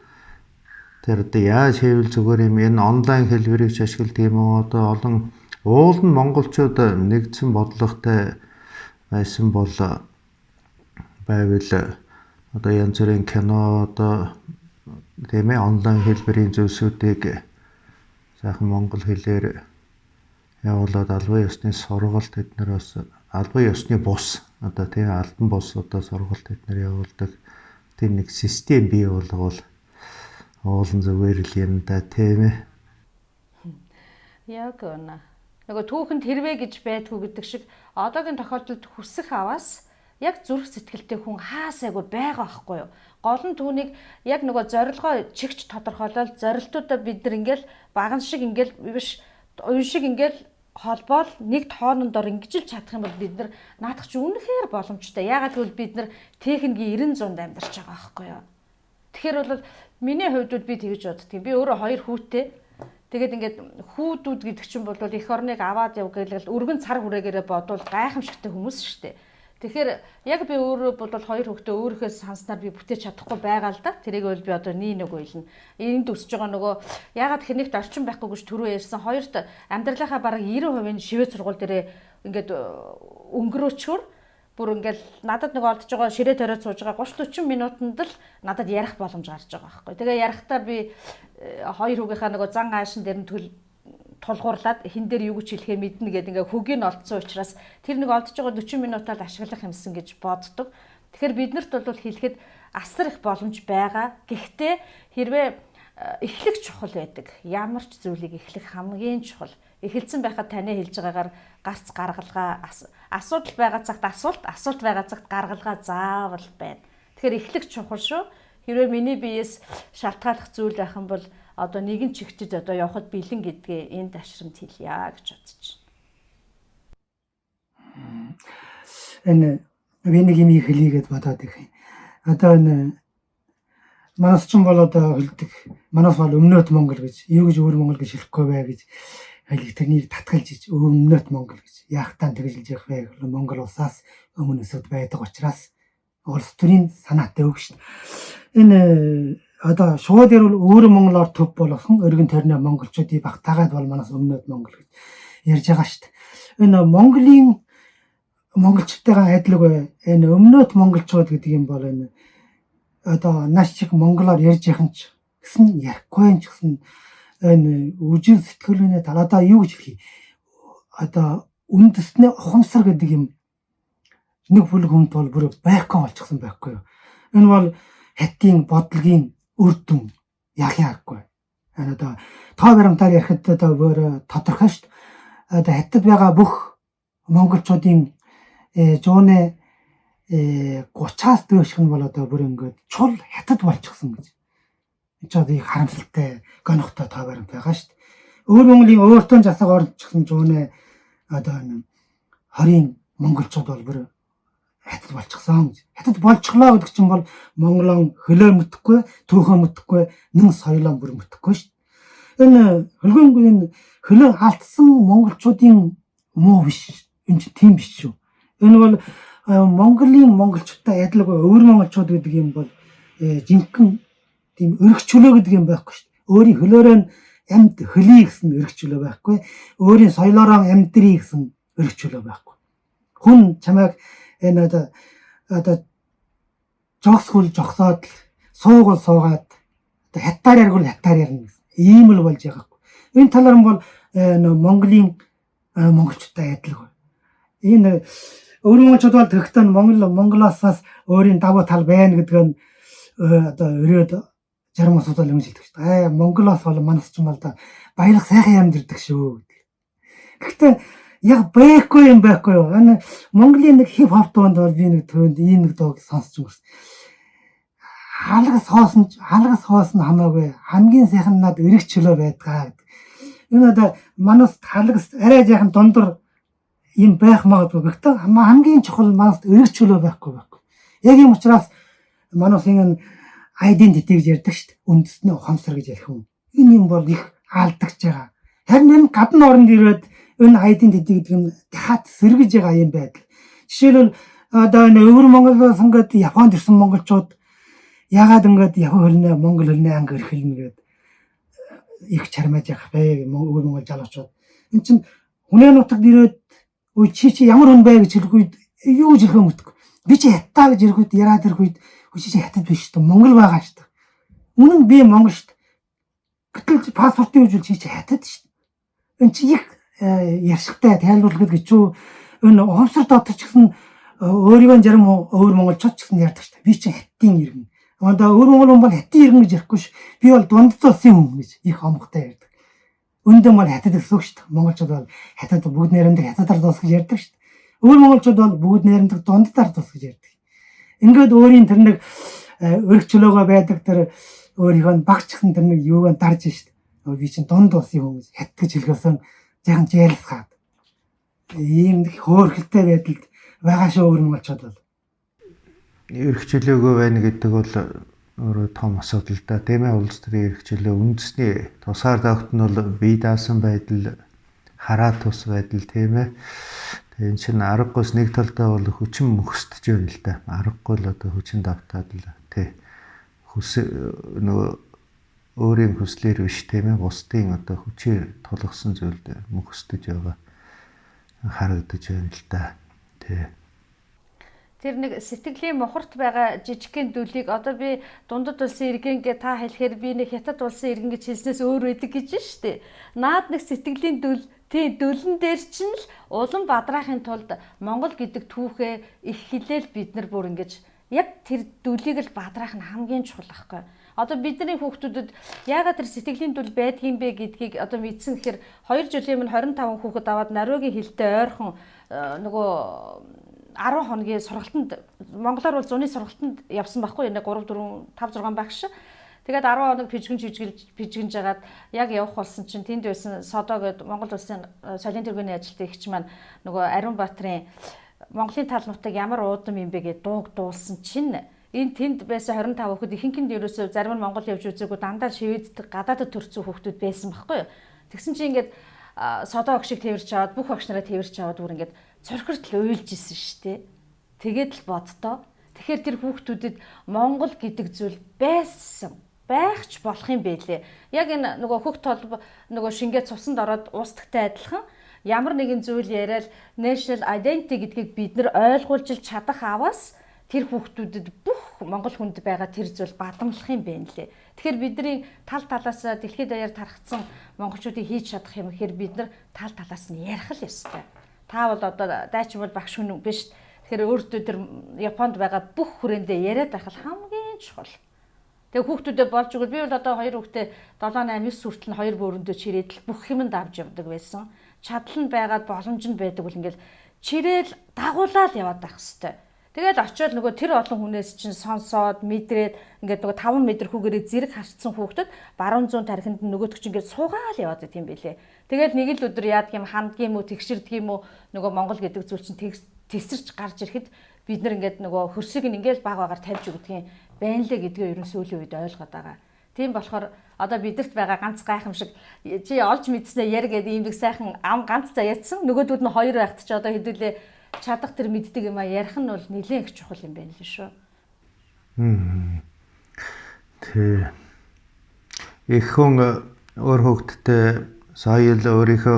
Тэр одоо яаж хийвэл зүгээр юм энэ онлайн хэлбэрийг ашигладаг юм уу одоо олон уул нь монголчууд нэгдсэн бодлоготой байсан бол байвал одоо янз бүрийн кино одоо тийм ээ онлайн хэлбэрийн зүйлсүүдийг сайхан монгол хэлээр явуулаад албан ёсны сургалт эднэр бас албан ёсны бус одоо тийм албан бус одоо сургалт эднэр явуулдаг тийм нэг систем бий болгол уулын зүгээр л юм да тийм ээ. Яг үнэ. Нөгөө түүхэнд хэрвээ гэж байдгүй гэдэг шиг одоогийн тохиолдолд хүсэх аваас яг зүрх сэтгэлтэй хүн хаасайгүй байгаа байхгүй юу? Гол нь түүнийг яг нөгөө зорилгоо чигч тодорхойлол зорилтуудаа бид нар ингээл баган шиг ингээл биш уян шиг ингээл холбоол нэг тоононд ор ингэж л чадах юм бол бид нар наадах чи үнэхээр боломжтой. Яагаад гэвэл бид нар техникийн 90 100-д амьдарч байгаа байхгүй юу? Тэгэхээр бол миний хувьд би тэгж боддгийг. Би өөрөө 2 хүүтэй. Тэгээд ингээд хүүдүүд гэдэг чинь бол эх орныг аваад яв гээл өргөн цар хүрээлээрээ бодвол гайхамшигтай хүмүүс шүү дээ. Тэгэхээр яг би өөрөө бол 2 хүүхдээ өөрийнхөө санснаар би бүтээж чадахгүй байгаа л да. Тэрийг бол би одоо нэг үйлнэ. Энд өсөж байгаа нөгөө ягаад хэнийгт орчин байхгүй гэж түрүү ярьсан. Хоёрт амьдралынхаа бараг 90% нь шивээ сургууль дээрээ ингээд өнгөрөөчхөр бүр ингээд надад нэг олдож байгаа ширээ ториод сууж байгаа 30-40 минутанд л надад ярих боломж гарч байгаа байхгүй. Тэгээ ярихтаа би 2 хүүгийнхаа нөгөө зан аашин дээр нь тулгуурлаад хин дээр юу гэж хэлэхээ мэднэ гэдэг ингээ хөгийг нь олдсон учраас тэр нэг олдож байгаа 40 минутаар ашиглах юмсан гэж боддог. Тэгэхээр биднэрт бол хэлэхэд асар их боломж байгаа. Гэхдээ хэрвээ эхлэх чухал байдаг. Ямар ч зүйлийг эхлэх хамгийн чухал. Эхэлсэн байхад таны хэлж байгаагаар гарц гаргалгаа асуудал байгаа цагт асуулт байгаа цагт гаргалгаа заавал байна. Тэгэхээр эхлэх чухал шүү. Хэрвээ миний биеэс шалтгааллах зүйл байх юм бол одоо нэгэн чигчд одоо явхад бэлэн гэдгээ энд ашрамт хэлье гэж бодож байна. Энэ би нэг юм хэлийгээд бодоод их. Одоо энэ манайс ч бол одоо хэлдэг. Манайс бол өмнөд Монгол гэж, юу гэж өөр Монгол гэж хэлэхгүй бай гэж хэлэгтнийг татгалж иж өмнөд Монгол гэж. Яах тань тэгж хэлж явах вэ? Монгол улсаас өмнө өсөд байдаг учраас улс төрийн санаатай үг шүү дээ. Энэ одоо шууд ярил өөр монголоор төв болгосон өргөн төрний монголчуудыг багтаагаад бол манайс өмнөд Монгол гэж ярьж байгаа шүү дээ. Энэ Монголын монголчтойгоо адилгүй энэ өмнөд монголчууд гэдэг юм бол энэ одоо наш чиг монголоор ярьж яхан ч гэсэн ярихгүй ч гэсэн энэ үжил сэтгэлгээний тал одоо юу гэж хэлхий одоо үндэсний ухамсар гэдэг юм нэг бүлэг хүнд бол бүр байхгүй болчихсон байхгүй юу. Энэ бол хаттын бодлогын үр дүн яах яахгүй. Энэ одоо тоо баримтаар ярихад одоо бүр тодорхой шүү дээ. Одоо хаттад байгаа бүх монголчуудын зууны 30-аас дээшх нь бол одоо бүр ингээд чул хятад болчихсон гэж. Энд ч одоо их харамсалтай гонхтой тоо баримт байгаа шүү дээ. Өөр Монголын өөртөө засаг орчихсон зууны одоо 20 монголчууд бол бүр хятад болчихсон гэж. Хятад болчихлоо гэдэг чинь бол Монголын хөлөө мэдэхгүй, төөхөө мэдэхгүй, нэн соёлоо бүр мэдэхгүй шүү дээ. Энэ хөлгөөнгийн хөлөө алдсан монголчуудын муу биш. Энэ чинь тийм биш шүү. Энэ бол Монголын монголчуудтай адилгүй өөр монголчууд гэдэг юм бол жинхэнэ тийм өргөчлөө гэдэг юм байхгүй шүү дээ. Өөрийн хөлөөрөө амьд хөлий гэсэн өргөчлөө байхгүй. Өөрийн соёлоороо амьдрий гэсэн өргөчлөө байхгүй. Хүн чамайг энэ одоо жогсгол жогсоод суугал суугаад одоо хятаар яргуул хятаар ярина гэсэн. Ийм л болж байгаа хгүй. Энэ талаар нь бол Монголын монголчуудтай адилгүй. Энэ өөр монголчууд бол тэгтэн Монголоос өөрийн давуу тал байна гэдэг нь одоо өрөөд зарим асуудал юм хэлдэг шүү дээ. Монголоос бол манайс ч юм бол да баялаг сайхан амьдэрдэг шүү гэдэг. Гэхдээ яг байхгүй юм байхгүй юу? Энэ Монголын нэг хип хоп дуунд бол би нэг төвөнд ийм нэг дууг сонсч өнгөрсөн. Хаалгас хоосон хамаагүй хамгийн сайхан над өргөч чөлөө байдгаа гэдэг. Энэ одоо манайс хаалгас арай жаахан дундуур юм байх магадгүй. Гэхдээ хамгийн чухал манайс өргөч чөлөө байхгүй. Яг юм учраас манайс энэ identity гэж ярьдаг шүү дээ. Үндэсний ухамсар гэж ярих юм. Энэ юм бол их алдагч байгаа. Харин энэ гадны оронд ирээд энэ identity гэдэг нь дахиад сэргэж байгаа юм байдал. Жишээлбэл одоо өвөр Монголоос ингээд Японд ирсэн монголчууд ягаад ингээд Япон хөлнөө монгол хөлнөө анги өрхөлнө гээд их чармааж явах бай өвөр монгол залуучууд. Энд чинь хүнээ нутагт ирээд үй чи ямар хүн бай гэж хэлэх үед юу гэж хэлэх мэдэхгүй. Би чи хятаа гэж ярих үед яраад ирэх үед чи хятад биш шүү дээ. Монгол байгаа шүү дээ. Үнэн би монгол шүү дээ. Гэтэл паспортын үжил чи хятад шүү дээ. Энд чи их ярьшигтай тайлбарлахад гэж юу энэ ухамсар дотор ч гэсэн өөрийгөө зарим өөр монголчууд ч гэсэн ярьдаг шүү дээ. Би чи хаттын иргэн. Одоо өөр монгол хүн бол хаттын иргэн гэж ярихгүй ш. Би бол дунд цосын хүн гэж их хомгтой ярьдаг. Өндөн бол хятад гэсэн үг шүү дээ. Монголчууд бол хятад бүгд нэрэндээ хятадаар дуус гэж ярьдаг шүү дээ. Өөр монголчууд бол бүгд нэрэндээ дунддаар дуус гэж ярьдаг. Ингээд өөрийн тэр нэг өргөчлөөгөө байдаг тэр өөрийнхөө багчхан тэр нэг юугаар дарж штт. Би чинь дунд усын хүн хят гэж хэлгээсэн жаахан жаалсгаад. Ийм хөөрхөлтэй байдалд байгаа шүү өөр монголчууд бол. Өргөчлөөгөө байна гэдэг бол өөрөө том асуудал да. Тийм ээ улс төрийн өргөчлөө үндэсний тусгаар давхт нь бол бие даасан байдал хараа тус байдал тийм ээ. Тэгээ эн чинь аргагүйс нэг талдаа бол хүчин мөхсдөж байна л да. Аргагүй л одоо хүчин давтаад л тий. Нөгөө өөрийн хүслээр биш тийм ээ бусдын одоо хүчээр тулгсан зүйлд мөхсдөж байгаа харагдаж байна л да. Тий. Тэр нэг сэтгэлийн мухарт байгаа жижигхэн дүлийг одоо би дундад улсын иргэн гэ та хэлэхээр би нэг хятад улсын иргэн гэж хэлснээс өөр байдаг гэж штэ. Наад нэг сэтгэлийн дүл тий дүлэн дээр чинь л улан бадраахын тулд Монгол гэдэг түүхээ их хилээл бид нар бүр ингэж яг тэр дүлийг л бадраах нь хамгийн чухал байхгүй. Одоо бидний хүүхдүүдэд яагаад тэр сэтгэлийн дүл байдгийн бэ гэдгийг одоо мэдсэн гэхээр 2 жилийн өмнө 25 хүүхэд аваад Нариогийн хилтэй ойрхон нөгөө 10 хоногийн сургалтанд монголоор бол зуны сургалтанд явсан байхгүй нэг 3 4 5 6 багш. Тэгээд 10 хоног пижгэнж жагаад яг явах болсон чинь тэнд байсан Содо гэдэг Монгол улсын соёлын тэргүүний ажилтны эгч маань нөгөө Ариун Баатрын Монголын тал нутаг ямар уудам юм бэ гэдээ дууг дуулсан чинь энэ тэнд байсан 25 хүүхэд ихэнх нь ерөөсөө зарим нь Монгол явж үзээгүй дандаа шивэд гадаадд төрсэн хүүхдүүд байсан байхгүй юу. Тэгсэн чинь ингээд Содо огшиг тэрч аваад бүх огш нараа тэрч аваад бүр ингээд цорхорт л уйлж исэн штэ. Тэгээд л боддоо. Тэгэхээр тэр хүүхдүүдэд Монгол гэдэг зүйл байсан. Байх ч болох юм бэлээ. Яг энэ нөгөө хөх толб нөгөө шингээ цусанд ороод уустагтай адилхан ямар нэгэн зүйл яриад national identity гэдгийг бид нар ойлгуулж чадах аваас тэр хүүхдүүдэд бүх монгол хүнд байгаа тэр зүйл бадамлах юм байна лээ. Тэгэхээр бидний тал талаас дэлхийд даяар тархацсан монголчуудыг хийж чадах юм гэхээр бид нар тал талаас нь ярих л ёстой. Та бол одоо дайчин бол багш хүн биш. Тэгэхээр өөртөө тэр Японд байгаа бүх хүрээндээ яриад байх л хамгийн чухал. Тэгээ хүүхдүүдэд болж игэл би бол одоо 2 хүүхдээ 7 8 9 хүртэл нь 2 бөөрөндөө чирээд л бүх юмд авч явдаг байсан. Чадал нь байгаад боломж нь байдаг бол ингээл чирээл дагуулаад яваад байх хэвээр. Тэгээд очиод нөгөө тэр олон хүнээс чинь сонсоод мэдрээд ингээд нөгөө 5 м хүүгээрээ зэрэг харцсан хүүхдэд баруун зүүн тархинд нөгөөдөг чинь ингээд суугаал яваад байт юм бэлээ. Тэгээд нэг л өдөр яадаг юм ханддаг юм уу тэгшэрдэг юм уу нөгөө Монгол гэдэг зүйл чинь тесэрч гарч ирэхэд бид нар ингээд нөгөө хөрсийг ингээд баг багаар тавьж өгдөг юм байна лээ гэдгээ ерөн сүүлийн үед ойлгоод байгаа. Тийм болохоор одоо бидэрт байгаа ганц гайхамшиг чи олж мэдснээр яр гэдэг ийм нэг сайхан ам ганц цаа ядсан нөгөөдүүд нь 2 байхт ч одоо хэдүүлээ чадах тэр мэддэг юм а ярих нь бол нэлээд их чухал юм байна л шүү. Тэ. Их хүн өөр хөвгтдээ соёл өөрийнхөө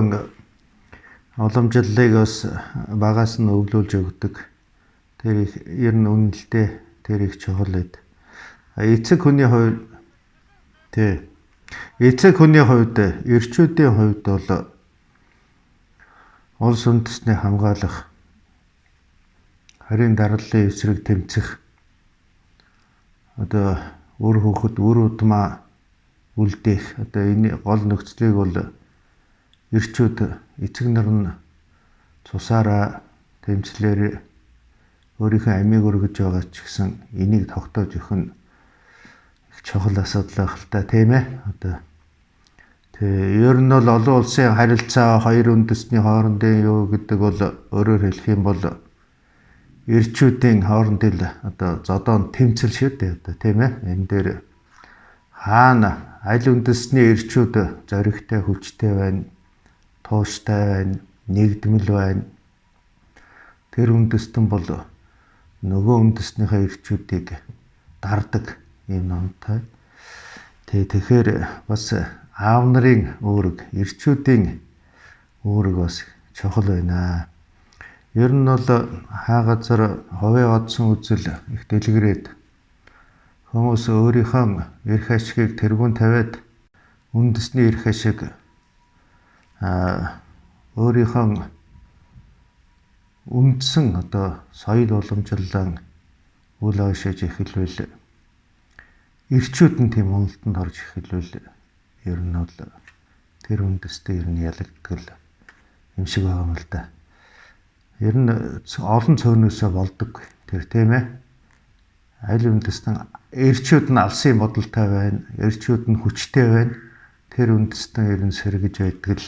уламжлалыг бас багаас нь өвлүүлж өгдөг. Тэр их ер нь үнэлтэй тэр их чухал байд. Эцэг хүний хувьд тэ. Эцэг хүний хувьд эрчүүдийн хувьд бол улс үндэстний хамгаалах харин даргаллын эсрэг тэмцэх одоо үр хөвгөд үр удмаа үлдээх одоо энэ гол нөхцөлийг бол эрчүүд эцэг нар нь цусаараа тэмцлэр өөрийнхөө амийг өргөж байгаа ч гэсэн энийг тогтоож өгөх нь их чухал асуудал байх л та тийм ээ одоо тэгээ ер нь бол олон улсын харилцаа хоёр үндэстний хоорондын юу гэдэг бол өөрөөр хэлэх юм бол эрчүүдийн хоорондын одоо зодоон тэмцэл шүү дээ одоо тийм ээ энэ дээр хаана аль үндэстний эрчүүд зоригтой хүчтэй байна тууштай байна нэгдмэл байна тэр үндэстэн бол нөгөө үндэстнийхээ эрчүүдийг дардаг юм номтой тэгэхээр бас аав нарын үүрэг эрчүүдийн үүрэг бас чухал байна. Ер нь бол хаа газар ховын одсон үзэл их дэлгэрээд хүмүүс өөрийнхөө эрх ашигыг тэргүүн тавиад үндэсний эрх ашиг өөрийнхөө үндсэн одоо соёл уламжлалаа үл ойшож эхэлвэл эрчүүд нь тийм уналтанд орж эхэлвэл ер нь бол тэр үндэстэй ер нь ялагддаг юм шиг байгаа юм л да. Ер нь олон цөөнөөсөө болдог тэр тийм ээ. Аль үндэстэн эрчүүд нь алсын бодолтой байна, эрчүүд нь хүчтэй байна. Тэр үндэстэн ер нь сэргэж байдаг л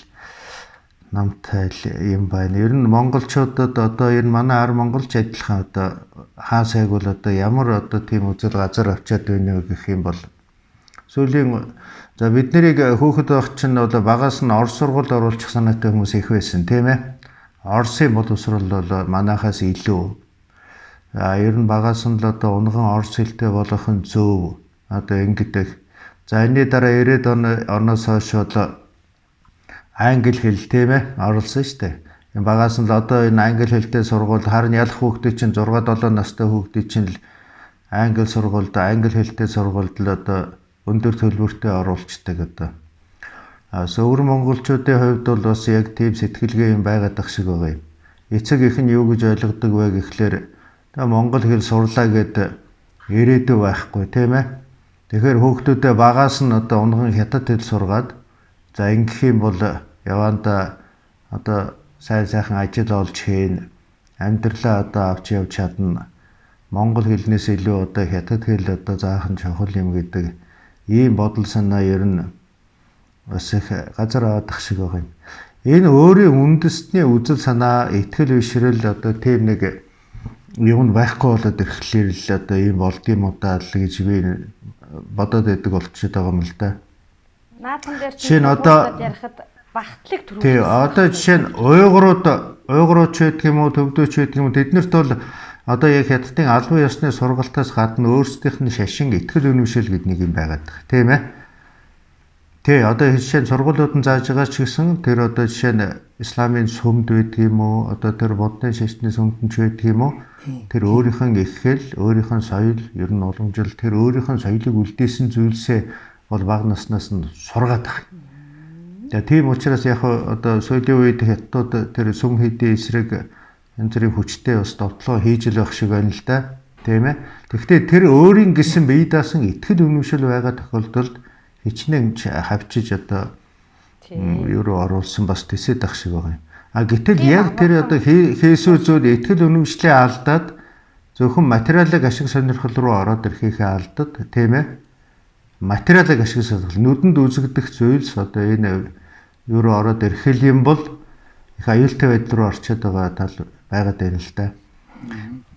намтай юм байна. Ер нь монголчуудад одоо энэ манай ар монголч адилхан одоо хаа сайг бол одоо ямар одоо тийм үзэл газар авчаад байна вэ гэх юм бол сүүлийн за бид нарыг хөөхд байх чинь бол багаас нь орос сургууль оруулах санаатай хүмүүс их байсан тийм ээ. Орсын боловсрол бол манайхаас илүү. Ер нь багаас нь л одоо унган орос хэлтэй болох нь зөв. Одоо ингэдэг. За энэний дараа 90-ад оноос хойш бол англи хэл тийм ээ оролцсон шүү дээ. Энэ багаас нь л одоо энэ англи хэлтэй сургууль харин ялах хүүхдүүд чинь 6-7 настай хүүхдүүд чинь л англи сургуульд англи хэлтэй сургуульд л одоо өндөр төлбөртэй оруулцдаг одоо. Өвөр монголчуудын хувьд бол бас яг тийм сэтгэлгээ юм байгаад ах шиг байгаа юм. Эцэг их нь юу гэж ойлгодог вэ гэхлээр монгол хэл сурлаа гэд ирээдүй байхгүй тийм ээ. Тэгэхээр хүүхдүүдээ багаас нь одоо унган хятад хэл сургаад за ингэх юм бол яванда одоо сайхан ажил олж хийн амьдралаа одоо авч явж чадна. Монгол хэлнээс илүү одоо хятад хэл одоо заахан чухал юм гэдэг ийм бодол санаа ер нь бас их газар авах шиг байгаа юм. Энэ өөрийн үндэсний үзэл санаа, итгэл бишрэл одоо тийм нэг юм байхгүй болоод ирэхлээр л одоо ийм болдгийм удаа л гэж би бодоод байдаг болчиход байгаа юм л да. Наадхан дээр чинь одоо ярихад багтлыг төрүүлсэн. Тий, одоо жишээ нь уйгурууд ч байдаг юм уу, төвдөөч байдаг юм уу тэднэрт бол одоо яг хятадын албан ёсны сургалтаас гадна өөрсдийнх нь шашин итгэл үнэмшил гэдэг нэг юм байгаад байгаа. Тийм ээ. Тий, одоо жишээ нь сургуулиуд нь зааж байгаа ч гэсэн тэр одоо жишээ нь исламын сүмд байдаг юм уу, одоо тэр буддын шашны сүмд нь ч байдаг юм уу? Тэр өөрийнх нь их хэл, өөрийнх нь соёл, ер нь уламжлал тэр өөрийнх нь соёлыг үлдээсэн зүйлсээ бол бага наснаас нь сургаад байгаа. Тэгээ тийм учраас яг одоо сүүлийн үед хятадууд тэр сүм хийдийн эсрэг энэ зэрэг хүчтэй бас довтлоо хийж л байх шиг байна л да. Тийм ээ. Гэхдээ тэр өөрийн гисэн бие даасан итгэл үнэмшил байгаа тохиолдолд хичнээн хавчиж одоо юуруу оруулсан бас тэсэд ах шиг байгаа юм. Гэтэл яг тэр одоо хийсүүзүүд итгэл үнэмшлээ алдаад зөвхөн материалыг ашиг сонирхол руу ороод ирэхээ алдаад тийм ээ. Материалыг ашиг сонирхол нүдэнд үзэгдэх зүйлс одоо энэ юуруу ороод ирэх юм бол их аюултай байдал руу орчод байгаа тал байгаад байна л да.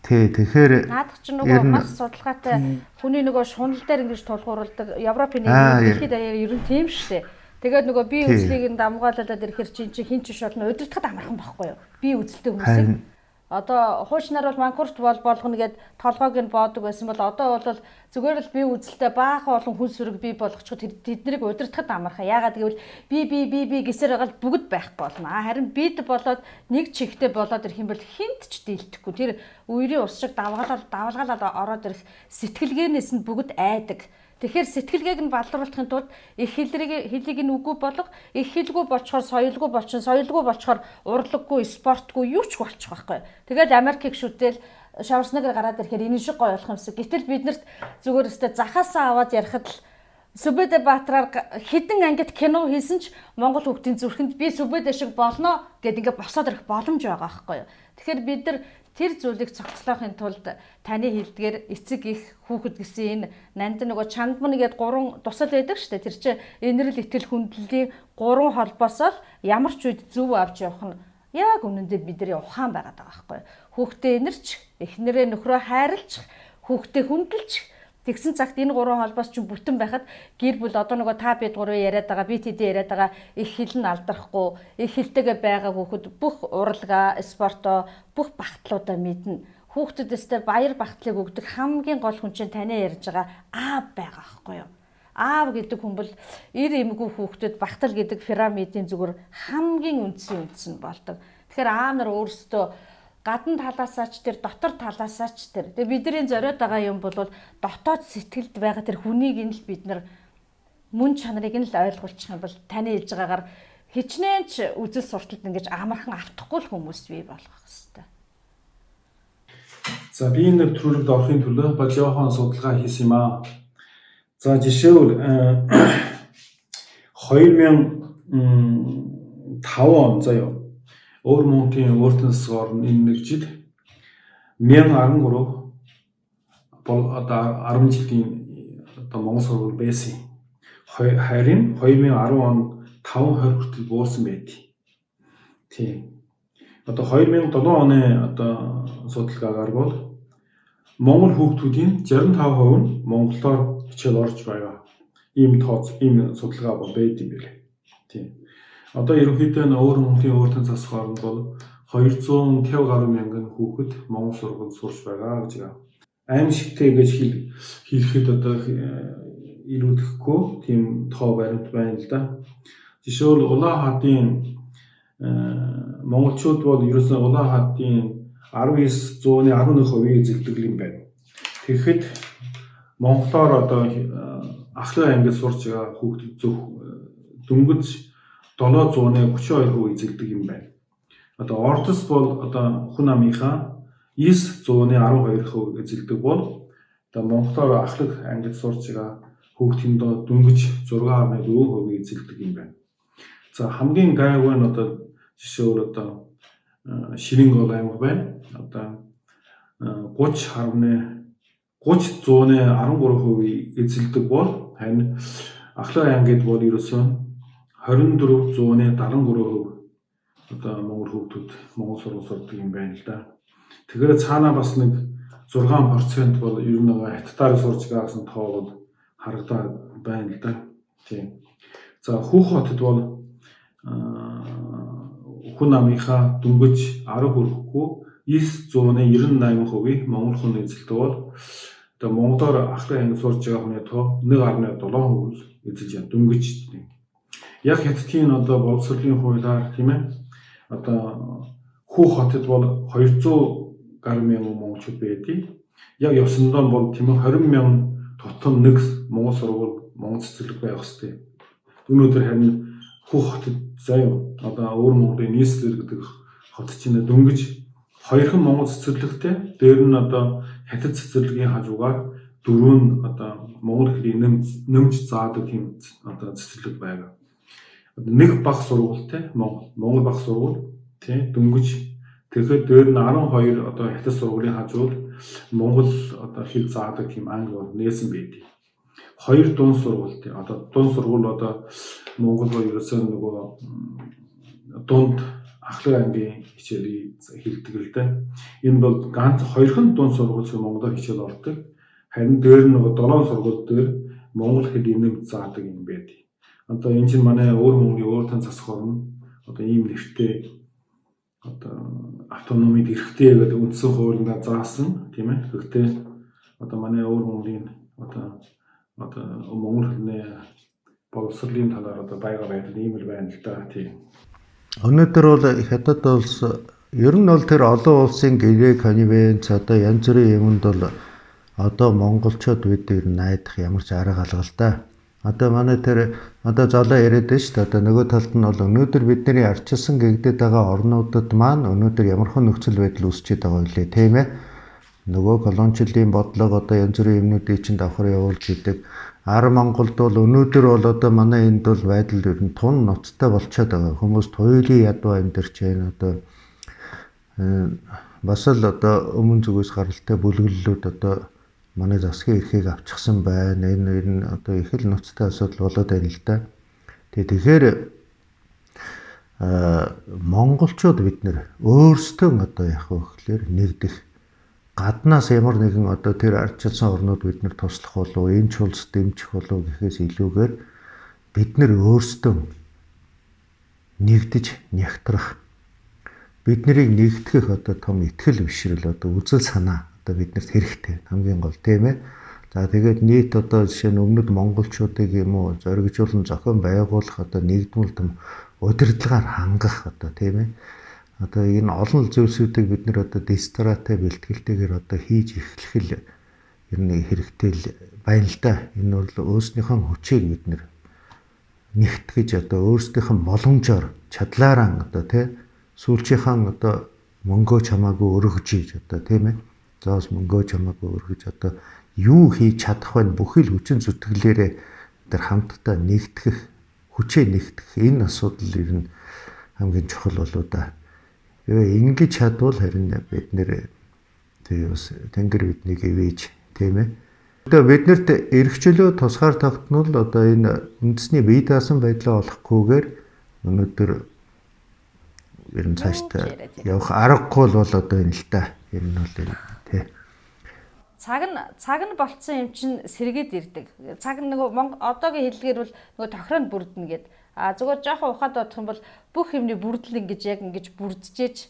Тэгэхээр наадах чинь нөгөө маш судалгаатай хүний нөгөө шунал дээр ингэж тулгуурладаг Европын нэг дэлхийд даяар ер нь тийм шүү дээ. Тэгээд нөгөө бие үзлийг нь дамгаалаад ирэхэр чинь хин ч шотно удирдахад амархан байхгүй юу? Бие үзэлтэй хүмүүсийг одоо хуучнаар бол манкурт болгоно гэд толгойг нь боодог байсан бол одоо бол зүгээр л бие үзэлтэй баахан олон хүн сүрэг бий болгочиход тэднийг удирдахад амархан. Яагаад гэвэл би гэсээр байгаа л бүгд байхгүй болно. Харин бид болоод нэг чихтэй болоод ирэх юм бол хинт ч дийлдэхгүй. Тэр үерийн ус шиг давалгалаад ороод ирэх сэтгэлгээнээс нь бүгд айдаг. Тэгэхээр сэтгэлгээг нь балруулахын тулд их хэлийг нь үгүй болго, их хэлгүй болчоор соёлгүй болчин, соёлгүй болчоор урлаггүй, спортгүй юу ч болчих байхгүй. Тэгээд Америкийг шүтэл шаварснагаар гараад ирэхээр энэ шиг гоё болох юмсан. Гэтэл биднэрт зүгээр өстэй захаасаа аваад ярихад л Сүбэдэ Баатраар хідэн ангид кино хийсэн ч Монгол хүүхдийн зүрхэнд би Сүбэдэ шиг болно гэд ингээд босоод ирэх боломж байгаа байхгүй юу. Тэгэхээр бид нар тэр зүйлийг цогцлоохын тулд таны хэлдгээр эцэг их хүүхэд гэсэн энэ нанд нөгөө чандман гээд 3 тусал байдаг шүү дээ. Тэр чинь инэрл итгэл хүндлэлийн 3 холбоосоо ямар ч үед зөв авч явах нь яг үнэндээ бидний ухаан байгаад байгаа байхгүй юу. Хүүхдээ инэрч, эхнэрээ нөхрөө хайрлж, хүүхдээ хүндэлж тэгсэн цагт энэ 3 холбоос чинь бүтэн байхад гэр бүл одоо нөгөө та бид 3 яриад байгаа, би тэдээ яриад байгаа их хэл нь алдрахгүй, их хэлтэйгээ байгаа хүүхэд бүх уралгаа, спортоо, бүх багтлуудаа мэднэ. Хүүхдүүдээсээ баяр багтлыг өгдөг хамгийн гол хүн чинь таны ярьж байгаа аав байгаа байхгүй юу? Аав гэдэг хүн бол эр эмгүү хүүхдэд багтал гэдэг пирамидын зүгээр хамгийн үндсэн нь болдог. Тэгэхээр аав нар өөрсдөө гадна талаасаач тэр дотор талаасаач тэр. Тэгээ бидний зориод байгаа юм бол дотоод сэтгэлд байгаа тэр хүнийг нь л бид нар мөн чанарыг нь л ойлгуулчих юм бол таны хэлж байгаагаар хичнээн ч үзэл сурталд ингэж амархан автахгүй л хүмүүс бий болгох хэрэгтэй. За би энэ нэвтрүүлэгт орохын төлөө ба жоохон судалгаа хийсэн юм аа. За жишээлбэл 2005 он заяа Өвөр Монголын өөртөө засгаар энэ нэг жил 1013 бол одоо 10 жилийн одоо Монгол сургууль байсан. Харин 2010 он 5-20 хүртэл буурсан байдгийг. Тийм. Одоо 2007 оны одоо судалгаагаар бол Монгол хүүхдүүдийн 65% нь монголоор хичээл орж байгаа. Ийм судалгаа бол байд юм байна. Тийм. Одоо ерөнхийдөө Өвөр Монголын өөртөө засгаар бол 250 гаруй мянган хүүхэд Монгол сургуульд сурч байгаа гэж байгаа. Аимшигтэй гэж хэлэхэд одоо ирүүлэхгүй тийм тоо баримт байна л да. Жишээл Улаанхаадын монголчууд бол ерөөсөө Улаанхаадын 19%-ийн 11% эзэлдэг юм байна. Тэгэхэд монголоор одоо Ахлын ангид сурч байгаа хүүхэд зөв дөнгөж 732% эзэлдэг юм байна. Одоо Ордос бол одоо хүн амынхаа 912% эзэлдэг бол одоо монголоор Ахлын ангид сурч байгаа хүүхдийн дөнгөж 6.4% эзэлдэг юм байна. За хамгийн гайгүй нь одоо жишээл одоо Ширэнгол аймаг байна. Одоо 30.13% эзэлдэг бол харин Ахлын ангид бол ерөөсөө 24.73% одоо монгол хүүхдүүд монгол сургууль сурдаг юм байна л да. Тэгэхээр цаанаа бас нэг 6% бол ер нь хятадаар сурж байгаа гэсэн тоо бол харагдаад байна л да. Тийм. За Хүүх хотод бол хүн амынхаа дөнгөж 10 хүрэхгүй 998% монгол хүн эзэлдэг бол одоо монголоор Ахлын ангид сурж байгаа хүний тоо 1.7% эзэлж байна дөнгөж. Яг хятадын одоо боловсролын хуулиар тийм ээ одоо Хүүх хотод бол 200 гаруй мянган монголчууд байдаг. Яг явсандаа бол тийм ээ 20 мянган тутам нэг монгол сургууль монгол цэцэрлэг байх хэвээр. Өнөөдөр харин Хүүх хотод заяа одоо өөр Монголын нийслэл гэдэг хот чинь дөнгөж хоёрхан монгол цэцэрлэгтэй дээр нь одоо хятад цэцэрлэгийн хажуугаар 4 одоо монгол хэлийг нэмж заадаг тийм одоо цэцэрлэг байгаа. Нэг баг сургуультай монгол баг сургууль тий дөнгөж тэгэхээр дээр нь 12 одоо хятад сургуулийн хажууд монгол одоо хэл заадаг тийм анги бол нээсэн байдаг. 2 дунд сургуультай одоо дунд сургууль одоо монгол бол ерөөсөө нөгөө дунд Ахлын ангийн хичээлийг хэлдэг л да. Энэ бол ганц 2хан дунд сургууль шиг монголоор хичээл ордог. Харин дээр нь нөгөө 7 сургууль дээр монгол хэлийг нэмж заадаг юм байдаг. Одоо энэ чинь манай өөр Монголын өөр тань засах орн одоо ийм нэртэй одоо автономид эрхтэй гэдэг үндсэн хуулинд заасан тийм ээ. Гэхдээ одоо манай өөр Монголын одоо монгол хэлний боловсролын талаар одоо байга байдал ийм л байна л да тийм. Өнөөдөр бол хятад улс ер нь бол тэр олон улсын гэрээ конвенц одоо янз бүрийн юмд бол одоо монголчууд бид найдах ямар ч арга алга л да. Одоо манай тэр одоо золоо яриад байна шүү дээ. Одоо нөгөө талд нь бол өнөөдөр бидний арчилсан гэгдээд байгаа орнуудад маань өнөөдөр ямархан нөхцөл байдал үүсчээд байгаа үлээ тийм ээ. Нөгөө колоничлын бодлого одоо янз бүрийн юмнуудыг чинь давхар явуулж идэг. Монголд бол өнөөдөр бол одоо манай энд бол байдал ер нь тун ноцтой болчиход байгаа. Хүмүүс туйлын ядуу амьдарч байна. Одоо бас л одоо өмнө зүгээс гаралтай бүлэглэлүүд одоо манай засгийн эрхийг авчихсан байна. Энэ одоо их л ноцтой асуудал болоод байна л да. Тэгэхээр монголчууд бид нэр өөрсдөө одоо яг хөөхлөөр нэгдэх гаднаас ямар нэгэн одоо тэр арчилсан орнууд бид нар туслах болов энэ чулс дэмжих болов гэхээс илүүгээр бид нар өөрсдөө нэгдэж нягтрах бид нарыг нэгтгэх одоо том итгэл бишрэл одоо үзэл санаа одоо биднэрт хэрэгтэй хамгийн гол тийм ээ. За тэгээд нийт одоо жишээ нь өмнөд монголчуудыг юм уу зоригжуулан зохион байгуулах одоо нэгдмэл удирдлагаар хангах одоо тийм ээ. Одоо энэ олон зүйлсүүдийг бид нэр одоо дистратай бэлтгэлтэйгээр одоо хийж эхлэх ер нь хэрэгтэй л байна л да. Энэ бол өөрснийхөө хүчийг бид нэр нэгтгэж одоо өөрсдийнх нь боломжоор чадлаараа одоо тий сүүлчийнхэн одоо мөнгөө чамаагүй өргөж ийж одоо тийм ээ. Заос мөнгөө чамаагүй өргөж одоо юу хийж чадах вэ? Бүхэл хүчин зүтгэлээрээ тэр хамтдаа нэгтгэх, хүчээ нэгтгэх энэ асуудал ер нь хамгийн чухал болоо да. Ингэж чадвал харин бид нэр тий бас тэнгэр биднийг ивэж тийм ээ. Одоо биднэрт эрхчлөө тусгаар тогтнол одоо энэ үндэсний бие даасан байдлаа олохгүйгээр өнөөдөр ер нь цаашдаа явах аргагүй бол одоо энэ л та. Ер нь бол тий. Цаг нь болцсон юм чинь сэргээд ирдэг. Цаг нөгөө одоогийн хэллэгээр бол нөгөө тохироонд бүрдэнэ гэдэг. Зүгээр жоохон ухаад бодох юм бол бүх юмны бүрдэл ингэж яг ингэж бүрдчихэж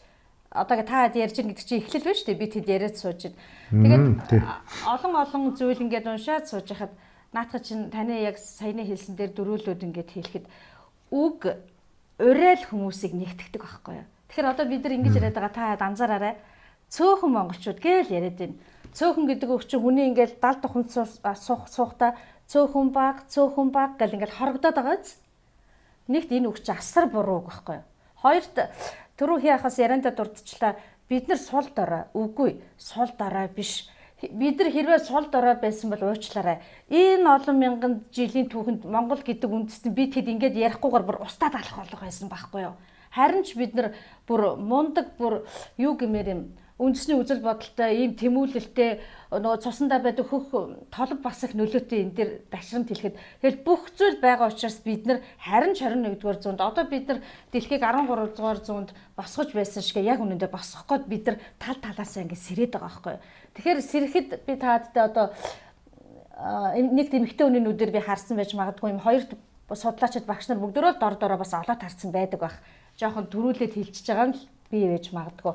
одоогийн та хэд ярьж байгаа гэдэг чинь эхлэл биш үү? Би тэд яриад сууж байна. Тэгээд олон зүйл ингээд уншаад сууж хахад наадах чинь таны яг саяны хэлсэн дээр дөрүүлүүд ингээд хэлэхэд үг уриал хүмүүсийг нэгтгэдэг байхгүй юу? Тэгэхээр одоо бид нар ингэж яриад байгаа та анзаараарай. Цөөхөн монголчууд гээл яриад байна. Цөөхөн гэдэг үг чинь хүний ингээд 70 туханд суухдаа цөөхөн баг гэл ингээд хорогдоод байгаа биз? Нэгт энэ үг чинь асар буруу үг байхгүй юу? Хоёрт түрүү хяхаас ярианда дурдчихлаа. Бид нар сул дорой. Үгүй, сул дорой биш. Бид нар хэрвээ сул дорой байсан бол уучлаарай. Энэ олон мянган жилийн түүхэнд Монгол гэдэг үндэстэн би тэд ингээд ярихгүйгээр бүр устдаад алах болох байсан байхгүй юу? Харин ч бид нар бүр мундаг бүр юу гэмээр юм үндэсний үзэл бодолтой ийм тэмүүлэлтэй нөгөө цусандаа байдаг хөх толб бас их нөлөөтэй энэ дэр дашрамт хэлэхэд тэгэл бүх зүйл байгаа учраас бид нар харин 21-р зуунд одоо бид нар дэлхийг 13-р зуунд босгож байсан шиг яг үнэндээ босгох гээд бид нар тал талаасаа ингэ сэрээд байгаа байхгүй. Тэгэхээр сэрэхэд би таадтай одоо нэг эмэгтэй хүний нүдээр би харсан байж магадгүй юм хоёр судлаачид багш нар бүгдөө дор бас олоод харсан байдаг байх. Жохон төрүүлээд хэлчихэж байгаа нь бий байж магадгүй.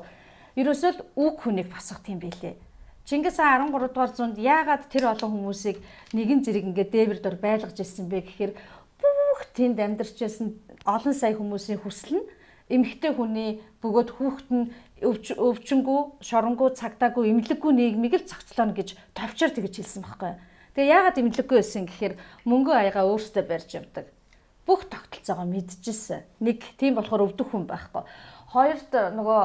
Ерөөсөө л үг хүнийг босгох юм байлээ. Чингис хаан 13 дугаар зуунд яагаад тэр олон хүмүүсийг нэгэн зэрэг ингээд дээвэр дор байлгаж ирсэн бэ гэхээр бүх тэнд амьдарч байсан олон сая хүмүүсийн хүсэл нь эмэгтэй хүний бөгөөд хүүхэд нь өвчнгүү, шоронгуу, цагдаагүй, эмнэлэггүй нийгмийг л зохицлооно гэж товчоор тэгж хэлсэн байхгүй. Тэгээ яагаад эмнэлэггүй байсан гэхээр мөнгө аяга өөртөө барьж явдаг. Бүх тогтолцоогоо мэдчихсэн. Нэг тийм болохоор өвдөх хүн байхгүй. Хоёрт нөгөө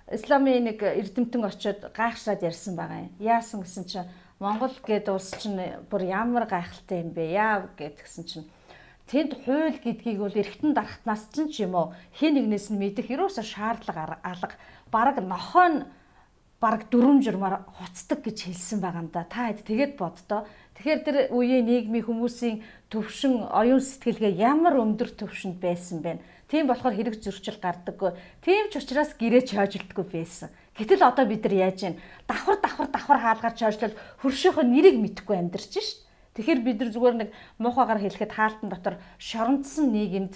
Исламын нэг эрдэмтэн очиод гайхшаад ярьсан байгаа юм. Яасан гэсэн чинь Монгол гээд улс чинь бүр ямар гайхалтай юм бэ яа гэдгсэн чинь тэнд хууль гэдгийг бол эргэтэн дарахтнаас чинь ч юм уу хин нэгнээс нь мэдэх ерөөсө шаардлага алга бараг нохоо бараг 4 журмаар хуцдаг гэж хэлсэн байгаа юм да. Та хэд тэгээд боддоо. Тэгэхээр тэр үеийн нийгмийн хүмүүсийн төвшин оюун сэтгэлгээ ямар өндөр төвшөнд байсан бэ? Тийм болохоор хэрэг зөрчил гардаггүй. Тийм ч учраас гэрээ чойжилдаггүй байсан. Гэтэл одоо бид нар яаж вэ? Давхар хаалгаар чойжлол хөршөөхөө нэрийг мэдэхгүй амьдарч шít. Тэгэхээр бид нар зүгээр нэг муухайгаар хэлэхэд хаалтан дотор шорондсон нийгэмд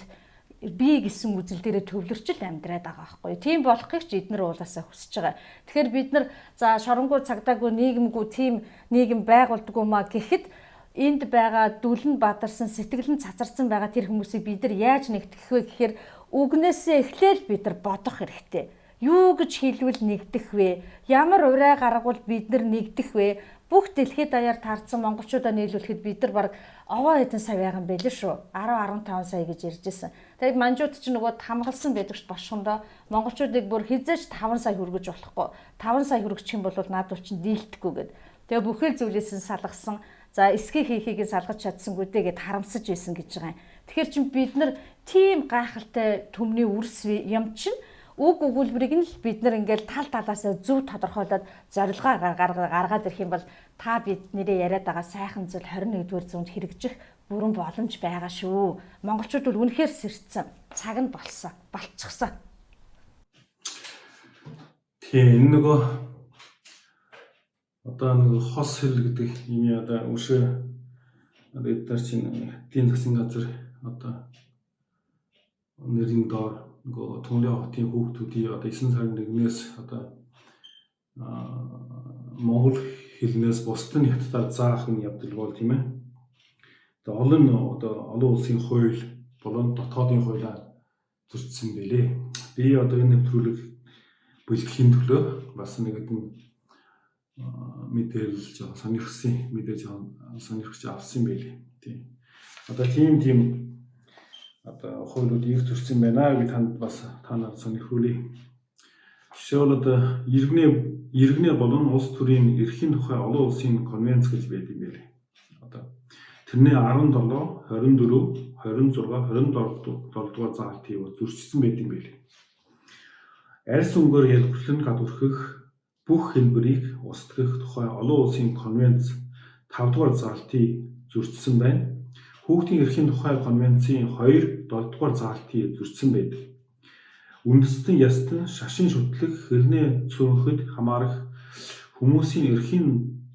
би гэсэн үзэл дээрээ төвлөрчл амьдраад байгаа байхгүй. Тийм болохыг ч эднэр уулаасаа хүсэж байгаа. Тэгэхээр бид нар за шоронгуу цагдаагүй нийгэмгүй тийм нийгэм байгуулдаггүй маа гэхэд энд байгаа дүлэн бадарсан сэтгэлэн цацарсан байгаа тэр хүмүүсийг бид нар яаж нэгтгэх вэ гэхээр үгнээсээ эхлээл бид нар бодох хэрэгтэй. Юу гэж хэлвэл нэгдэх вэ? Ямар урай гаргавал бид нар нэгдэх вэ? Бүх дэлхийд даяар таарсан монголчуудаа нийлүүлэхэд бид нар баг овоо хэдэн сая байгаан байлээ шүү. 10-15 сая гэж ярьжсэн. Тэгээд манжууд ч нөгөө хамгалсан байдаг ш бошхондоо монголчуудыг бүр хизээч 5 сая хүргэж болохгүй. 5 сая хүргэх юм бол наадвал чинь дийлдэхгүй гэд. Тэгээ бүхэл зүйлээс нь салгасан. За эсхийг хийхийг салгаж чадсангүй дээ гэд харамсаж байсан гэж байгаа юм. Тэгэхээр чин бид нар тийм гайхалтай төмний үрс юм чинь үг өгүүлбэрийг нь л бид нар ингээл тал талаасаа зөв тодорхойлоод зорилгоо гаргаад ирэх юм бол та бид нэрээ яриад байгаа сайхан зүйл 21-р зуунд хэрэгжих бүрэн боломж байгаа шүү. Монголчууд бол үнэхээр сэрцсэн. Цаг нь болчихсон. Тэгээ энэ нөгөө одоо нэг хос хэл гэдэг юм одоо үшээ одоо эдгээр чинь эдийн засгийн газар одоо нэрийн доор нөгөө Төмрийн хотын хүүхдүүдийн одоо 9 сарын 1-ээс одоо монгол хэлнээс бусад нь хятадаар заах нь явдал бол тийм ээ. Одоо олон улсын хууль болон дотоодын хуулиар зөрчсөн байлээ. Би одоо энэ нэвтрүүлэг бэлтгэхийн төлөө бас нэг хэдэн мэдээлэл жоо сонирхсан сонирхож авсан байлээ. Тийм. Одоо тийм одоо хуулиуд их зөрчсөн байна гэж танд бас та нарт сонирхуулъя. Жишээл одоо иргэнэ болон улс төрийн эрхийн тухай олон улсын конвенц гэж байдаг юм байлээ. Одоо тэрний 17, 24, 26, 27 дугаар заалтыг зөрчсөн байдаг юм байлээ. Арьс өнгөөр хэлбэрлэн гадуурхах бүх хэлбэрийг устгах тухай олон улсын конвенц 5 дугаар заалтыг зөрчсөн байна. Хүүхдийн эрхийн тухай конвенцийн 2, 7 дугаар заалтыг зөрчсөн байдаг. Үндэстэн ястан шашин шүтлэх, хэрнээ цөөнхөд хамаарах хүмүүсийн эрхийн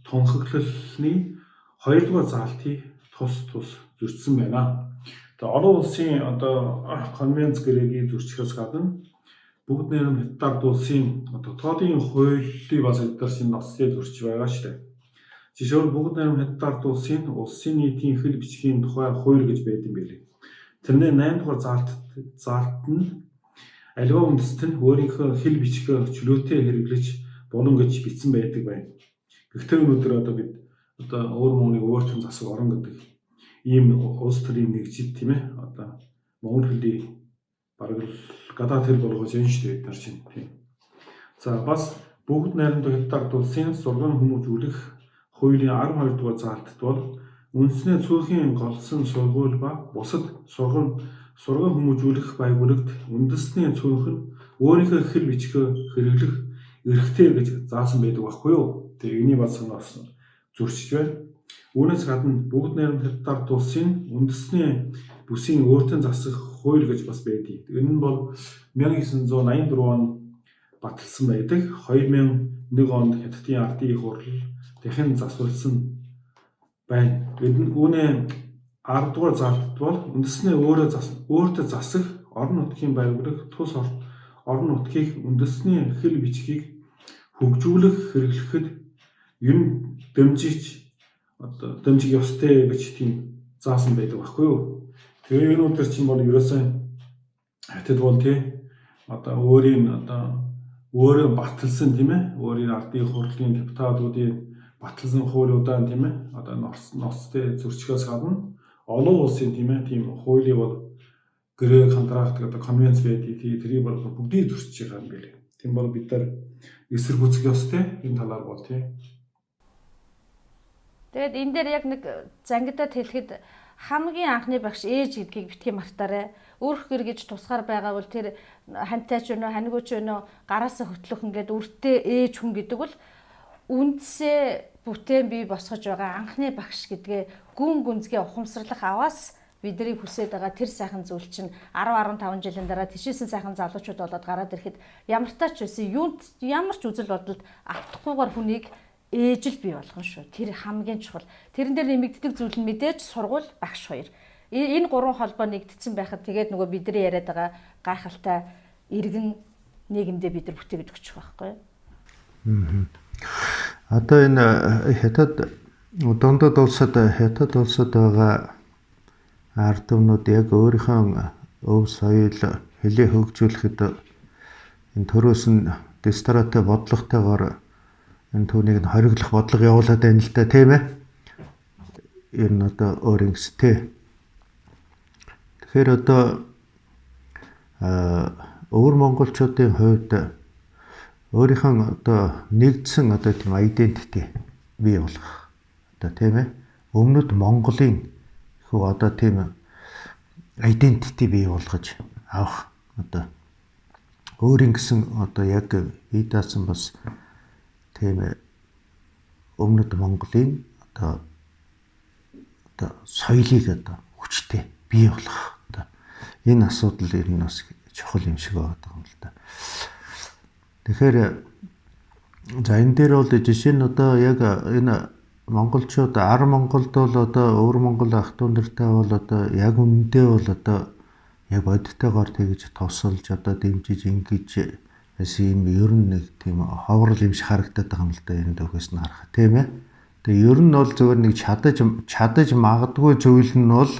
тунхаглалны 2 дугаар заалтыг тус зөрчсөн байна. Тэгээ олон улсын одоо конвенц гэрээгийг зөрчихөөс гадна бүгд найрамд Хятад улсын дотоодын хуулийг бас эдгээр шинэ ноцтой зөрчиж байгаа шүү дээ. Жишээлбэл бүгд найрамд Хятад улсын нийтийн хэл бичгийн тухай хууль гэж байдаг юм билээ. Тэрний 8 дугаар заалт нь аливаа үндэст нь өөрийнхөө хэл бичгээ чөлөөтэй хэрэглэж болон гэж бичсэн байдаг байна. Гэхдээ өнөөдөр одоо бид өөр мууны өөртөө засаг орон гэдэг ийм улс төрийн нэгжид тийм ээ одоо монгол хэлийг бараг л гадаад хэл болгож юм шүү дээ бид нар чинь тийм. За бас бүгд найрамд Хятад улсын сургууль хүмүүжүүлэх хуулийн 12 дугаар заалтад бол үндэснээ цөөхөн голсон сургууль ба бусад сургууль хүмүүжүүлэх байгууллагт үндэсний цөөхөн өөрийнхөө хэл бичгээ хэрэглэх эрхтэй гэж заасан байдаг байхгүй юу? Тэгээ энийг бас зөрчиж байна. Үүнээс гадна бүгд найрамд Хятад улсын үндэсний бүсийн өөртөө засах хууль гэж бас байдаг. Энэ нь бол 1984 онд баталсан байдаг. 2001 онд Хятадын ардын их хурл дахин засварласан байна. Үүний 10 дугаар заалтад бол үндэснээ өөртөө засах орон нутгийн байгууллага тус орон нутгийг үндэсний хэл бичгийг хөгжүүлэх хэрэглэхэд ер нь дэмжиж ёстой гэж тийм заасан байдаг байхгүй юу? Тэгээ энэ өдөр чинь бол ерөөсөө Хятад бол тий одоо өөрөө баталсан тийм ээ өөрийн ардын хурлын депутатуудын баталсан хуулиудаа тийм ээ одоо ноцтой зөрчгөөс гадна олон улсын тийм ээ тийм хуулийн бол гэрээ контракт гэдэг конвенц байдаг. Тэрийг бол бүгдийг зөрчиж байгаа юм билээ. Тийм бол бид нар эсэргүүцэх ёстой энэ талаар бол тийм. Тэгээд энэ дээр яг нэг зангидад хэлэхэд хамгийн анхны багш ээж гэдгийг битгий мартаарай. Өрх гэр гэж тусгаар байгаа бол тэр хантай ч өнөө ханигуч өнөө гараасаа хөтлөх ингээд үртэй ээж хүн гэдэг бол үндсээ бүтээн бий босгож байгаа анхны багш гэдгээ гүн гүнзгий ухамсарлах аваас бидний хүсэж байгаа тэр сайхан зүйл чинь 10-15 жилийн дараа тишээсэн сайхан залуучууд болоод гараад ирэхэд ямар тач байсан ямар ч үзэл бодолд автахгүйгээр хүнийг ээжил бий болгоно шүү. Тэр хамгийн чухал. Тэрэн дээр нэмэгддэг зүйл нь мэдээж сургууль багш хоёр. Энэ гурван холбоо нэгдсэн байхад тэгээд нөгөө бидний яриад байгаа гайхалтай иргэн нийгэмдээ бид нар бүтээгээд өгчих байхгүй юу? Одоо энэ Хятад дундад улсад байгаа ард түмнүүд яг өөрийнхөө өв соёл хэлийг хөгжүүлэхэд энэ төрөөс нь дистратэй бодлоготойгоор энэ түүнийг нь хориглох бодлого явуулаад байна л да тийм ээ. Энэ одоо өөр ингэстэй. Тэгэхээр одоо өвөр монголчуудын хувьд өөрийнхөө одоо нэгдсэн одоо тийм identity бий болгох. Одоо тийм ээ. Өмнөд Монголын хөө одоо тийм identity бий болгож авах одоо өөрийн гэсэн одоо яг бий даасан бас тийм өмнөд Монголын одоо соёлыг одоо хүчтэй бий болгох одоо энэ асуудал ер нь бас чухал юм шиг байна л да. Тэгэхээр за энэ дээр бол жишээ нь одоо яг энэ монголчууд ар Монголд бол одоо өвөр Монгол ах トゥ нартай бол одоо яг үнэндээ бол одоо яг бодиттойгоор тэгж тусалж одоо дэмжиж ингэж юм ер нь нэг тийм ховрол юм шиг харагдаад байгаа юм л да энэ дөхөөс нь харах тийм ээ. Тэгээ ер нь бол зөвөр нэг чадаж магадгүй зүйл нь бол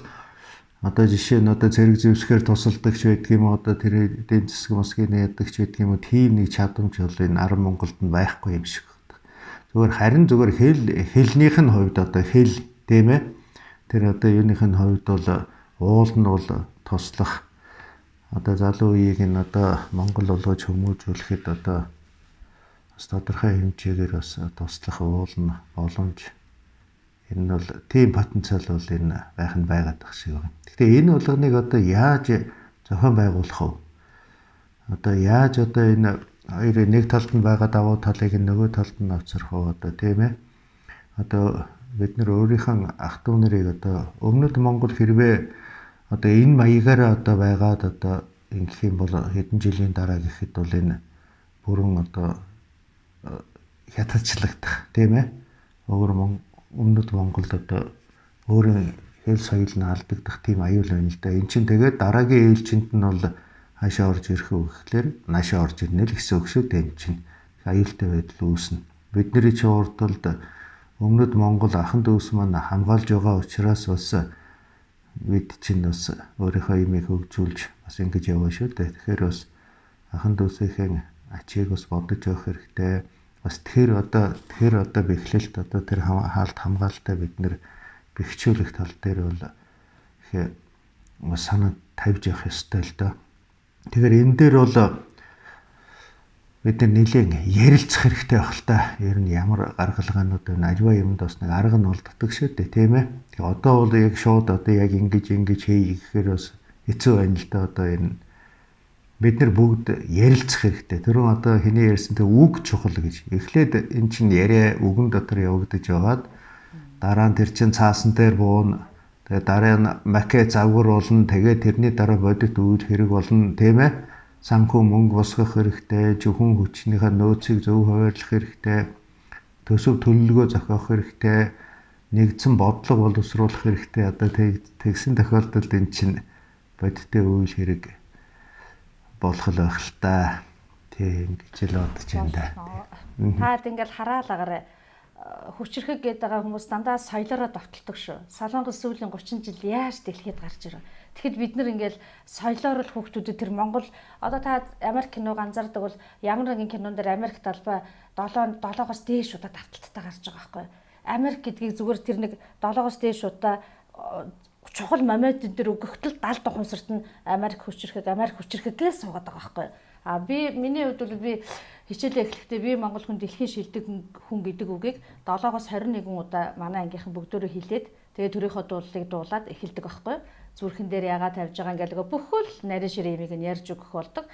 одоо жишээ нь одоо зэрэг зэвсгээр тусалдагч байдаг юм одоо тэр эдийн засаг масгийн ядагч байдаг юм тийм нэг чадамж бол энэ ар Монголд нь байхгүй юм шиг байна. Зөвөр харин зөвөр хэлнийх нь хувьд одоо хэл тийм ээ. Тэр одоо юуных нь хувьд бол уул нь бол туслах одоо залуу үеийг нь одоо Монгол болгож хүмүүжүүлэхэд одоо бас тодорхой хэмжээгээр бас туслах уул нь боломж энэ нь бол тийм потенциал бол энэ байх нь байгаад байгаа шиг байна. Гэхдээ энэ болгоныг одоо яаж зохион байгуулах вэ? Одоо яаж одоо энэ хоёрын нэг талд нь байгаа давуу талыг нөгөө талд нь авчрах вэ одоо тийм ээ? Одоо бид нар өөрийнхөө ах トゥ нарыг одоо өмнөд Монгол хэрвээ одоо энэ маягаараа одоо байгаад одоо ингэх юм бол хэдэн жилийн дараа гэхэд бол энэ бүрэн одоо хятадчлагдах тийм ээ? Өмнөд Монголд одоо өөрийн хэл соёл нь алдагдах тийм аюул байна л да. Энд чинь тэгээд дараагийн ээлжинд нь бол хаашаа орж ирэх үү гэхлээр наашаа орж ирнэ л гэсэн үг шүү дээ. Энд чинь аюултай байдал үүснэ. Бидний чи урдталд өмнөд Монгол ахын дүүс маань хамгаалж байгаа учраас бас бид чинь бас өөрийнхөө имийг хөгжүүлж бас ингэж яваа шүү дээ. Тэгэхээр бас ахын дүүсийн ачийг бас бодож явах хэрэгтэй. Бас тэгэхээр одоо бэхлэлт одоо тэр хаалт хамгаалалтаа бид нэр бэхжүүлэх тал дээр бол их бас санаа тавьж явах ёстой л доо. Тэгэхээр энэ дээр бол бид нар нэлээд ярилцах хэрэгтэй байх л та. Ер нь ямар гаргалгаанууд вэ? Альва юмд бас нэг арга нь олддог шүү дээ, тийм ээ. Тэгээ одоо бол яг шууд одоо яг ингэж хий гэхээр бас хэцүү байна л да. Одоо энэ бид нар бүгд ярилцах хэрэгтэй. Тэрүүн одоо хэний ярьсан тэг үг чухал гэж. Эхлээд эн чинь яриа үгэн дотор явагдаж байгаад дараа нь тэр чин цаасан дээр буuna. Тэгээ дараа нь макэ завгар болно. Тэгээ тэрний дараа бодит үйл хэрэг болно, тийм ээ. Санхүү мөнгө босгох хэрэгтэй, зөвхөн хүчнийхээ нөөцийг зөв хуваарлах хэрэгтэй, төсөв төлөлгөө зохиох хэрэгтэй, нэгдсэн бодлого боловсруулах хэрэгтэй. Одоо тэгсэн тохиолдолд эн чинь бодиттой үйл хэрэг болох л байх л та. Тийм гэж л бодож байна да. Таад ингээл хараалагаарай. Хүчрхэг гээд байгаа хүмүүс дандаа соёлоороо довтолдог шүү. Солонгос сүүлийн 30 жил яаж дэлхийд гарч ирв. Тэгэхэд бид нар ингээл соёлоор л хүүхдүүдэд тэр Монгол одоо та Америк киног анзаардаг бол ямар нэгэн кинон дээр Америк талбай 7-оос дээш удаа давталттай гарч байгаа байхгүй. Америк гэдгийг зүгээр тэр нэг 7-оос дээш удаа чухал моментын дээр өгөгдөл 70 тухамсарт нь Америк хүчрэхгээс суугаад байгаа байхгүй. Миний хувьд бол би хичээлээ эхлэхдээ би Монгол хүн дэлхийн шилдэг хүн гэдэг үгийг 7-оос 21 удаа манай ангийнхан бүгдөө хэлээд тэгээ төрийнхөө дуулалыг дуулаад эхэлдэг байхгүй. Зүрхэн дээр ягаа тавьж байгаа ингээл бүхэл нарийн ширээ имийг нь ярьж өгөх болдог.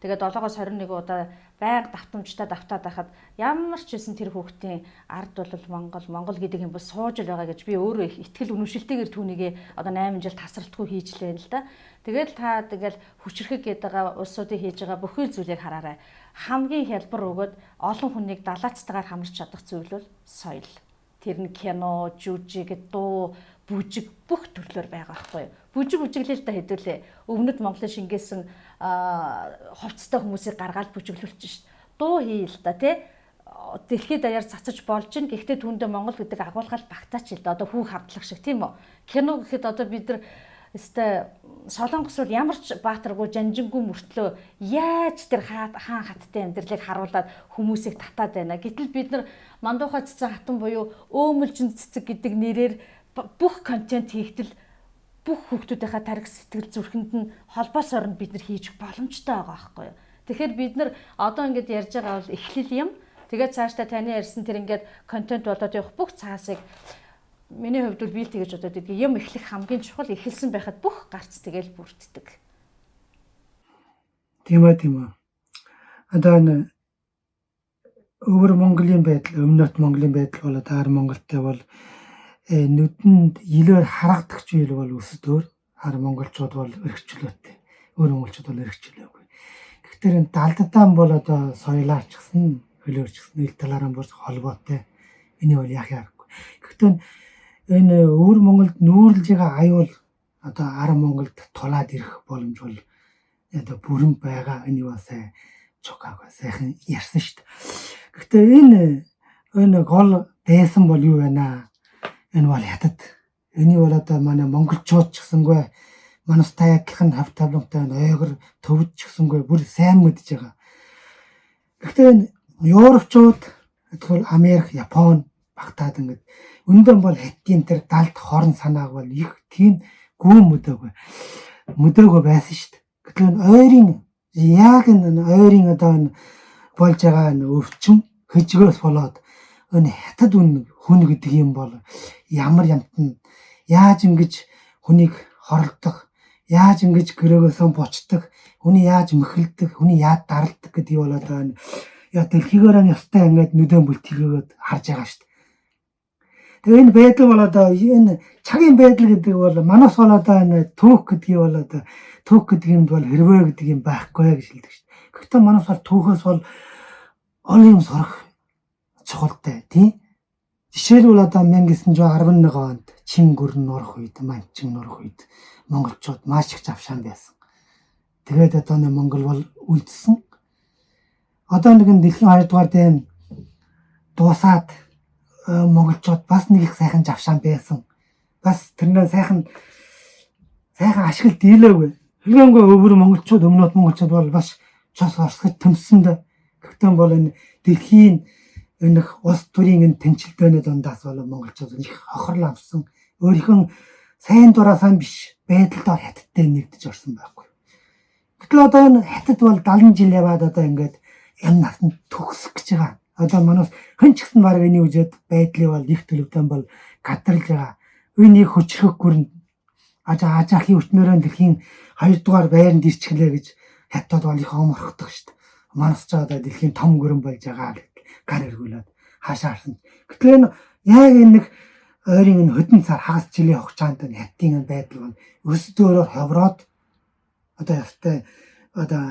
Тэгээ 7-оос 21 удаа байнга давтамжтай давтаад байхад ямар ч байсан тэр хүүхдийн ард бол Монгол гэдэг юм бол сууж л байгаа гэж би өөрөө итгэл үнэмшилтэйгээр түүнийгээ одоо 8 жил тасралтгүй хийж л байна л да. Тэгэл та тэгэл хүчрэхэг гээд байгаа улсуудын хийж байгаа бүхэл зүйлийг хараарай. Хамгийн хялбар өгөөд олон хүнийг далаацтайгаар хамарч чадах зүйл бол соёл. Тэр нь кино, жүжиг, дуу, бүжиг бүх төрлөөр байгаа байхгүй юу? Бүжиглэл та хэдүүлээ. Өвнөд Монголын шингээсэн хувцастай хүмүүсийг гаргаад бүжиглүүлж шít. Дуу хийл та тий. Дэлхийд даяар цацаж болж гин. Гэхдээ түүндээ Монгол гэдэг агуулгал багтаач л да. Одоо хүүх хамтлах шиг тийм үү? Кино гэхэд одоо бид нар Солонгос бол ямар ч баатаргүй жанжингүй мөртлөө яаж тэр хаан хаттай амьдралыг харуулад хүмүүсийг татаад байна. Гэтэл бид нар мандуухай цэцэн хатан буюу өөмөлжин цэцэг гэдэг нэрээр бүх контент хийгдэл бүх хүүхдүүдийнхээ тарих сэтгэл зүрхэнд нь холбоос орнд бид нар хийж боломжтой байгаа байхгүй юу. Тэгэхээр бид нар одоо ингэж ярьж байгаа бол эхлэл юм. Тэгээд цаашдаа таны ярьсан тэр ингээд контент болоод явах бүх цаасыг миний хувьд бол би л тэгэж бодоод байдаг. Юм эхлэх хамгийн чухал эхэлсэн байхад бүх гарц тэгэл бүрддэг. Тийм ээ. Одоо энэ өвөр Монголын байдал, өмнөд Монголын байдал бол Аар Монголтой бол нүдэнд илээр харагдах зүйл бол өсдөөр. Аар монголчууд бол өргөчлөөтэй. Өвөр монголчууд бол өргөчлөөгүй. Гэхдээ энэ далдтаан бол одоо соёлаарчсан, хөлөөрчсэн ил талаараа бүр холбоотой. Энийг бол яах ярахгүй. Гэхдээ энэ өвөр Монголд нүүрлж байгаа аюул одоо Ар Монголд тулаад ирэх боломж бол одоо бүрэн байгаа. Энийг бас чухаг сайхан ярьсан шүү дээ. Гэхдээ энэ гол дээсэн бол юу байна? Энэ бол хятад. Энийг бол одоо манай монголчууд ч гэсэнгүй манастай адилхан хав тавламтай ойгор төвд ч гэсэнгүй бүр сайн мэдж байгаа. Гэхдээ энэ европчууд тэгвэл Америк, Япон багтаад ингээд өндөн бол хятадын тэр далд хорон санааг бол их тийм гүн мөдөөгөө байсан шүү дээ. Гэтэл ойрын яг энэ ойрын одоо болж байгаа энэ өвчин хөжгөөс болоод энэ хятад хүн гэдэг юм бол ямар ямтан яаж ингэж хүнийг хорлдог, яаж ингэж гэрөөгөөсөө бочдог, хүний яаж мөхөлдөг, хүний яаж даралдаг гэдгийг бол одоо дэлхийгээр нь ястай ингээд нүдэн бүлтгийгээд харж байгаа шүү дээ. Тэгээ энэ байдал бол одоо энэ цагийн байдал гэдэг бол манаас бол одоо энэ түүх гэдгийг бол одоо түүх гэдэг юмд бол хэрвээ гэдэг юм байхгүй гэж хэлдэг шүү дээ. Гэхдээ манаас бол түүхээс бол олон юм сурах чухалтай тийм. Жишээлбэл одоо 1911 онд Чин гүрэн нурах үед, Манчин нурах үед монголчууд маш их завшаан байсан. тэгээд одоо нэг Монгол бол үлдсэн. Одоо нэг дэлхийн 2 дугаар дэм дуусаад монголчууд бас нэг их сайхан завшаан байсан. Бас тэрнээ сайхан ашигла дийлээгүй. Хөлгөөнгөө өвөр монголчууд өмнөд монголчууд бол бас цос орсгож төмсөнд. Гэхдээ бол энэ дэлхийн энэ улс төрийн энэ тэнцэлтөөний дундаас бол монголчууд их хохирлоо авсан. Өөрийнхөө сайн дураасаа биш байдалдаа хятадтай нэгдэж орсон байхгүй. Гэтэл одоо энэ хятад бол 70 жил яваад одоо ингээд ям насанд төгсөх гэж байгаа. Одоо манайс хэн ч гэсэн баг энийг үжээд байдлыг бол их төлөвтөн бол гадарлаж байгаа. Үнийг хүчрэх гүрэн ажаахын өчнөрөө дэлхийн 2 дугаар байранд ирчихлээ гэж хятад бол их оморхдог шүү дээ. Манайс ч одоо дэлхийн том гүрэн болж байгаа гар эргүүлээд хаашаа харсан. Гэтэл энэ яг энэ нэг ойрын энэ хөдөн цар хагас жилийн хугацаанд энэ хятадын байдал бол өсдөрөөр хавраад одоо ястай одоо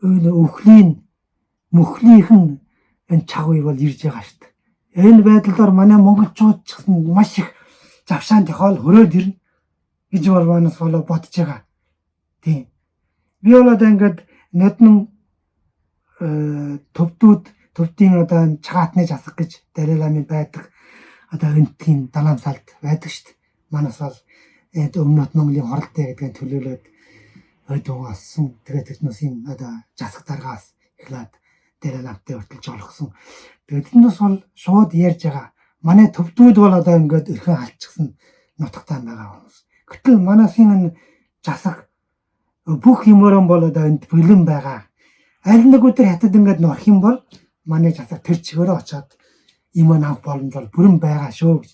өвхлийн мөхлийнхэн энэ чагвыг бол ирж байгаа шүү дээ. Энэ байдлаар манай монголчууд ч гэсэн маш их завшаан тохиол хөрөөд ирнэ гэж бол манайс болоо бодож байгаа. Тийм. Би бол одоо ингээд нодон төвдийн одоо чагаатны засаг гэж Далай-ламын байдаг одоо энтгийн даламсалд байдаг шүү дээ. Манайс бол өмнөд Монголын хоролтой гэдгийг төлөөлөөд ойдгоолсон. Тэгээд тэднээс юм одоо засаг даргаас эхлээд Далай-ламтай хүртэл жолгосон. Тэгээд тэднээс бол шууд ярьж байгаа. Манай төвдүүд бол одоо ингээд өрхөн алчсан нутагтаа байгаа хүмүүс. Гэтэл манайсын энэ засаг бүх юмрон бол одоо энд бэлэн байгаа. Аль нэг өдөр хятад ингээд норх юм бол манай засаг тэр чигээрээ очиод юм авах боломж бол бүрэн байгаа шүү гэж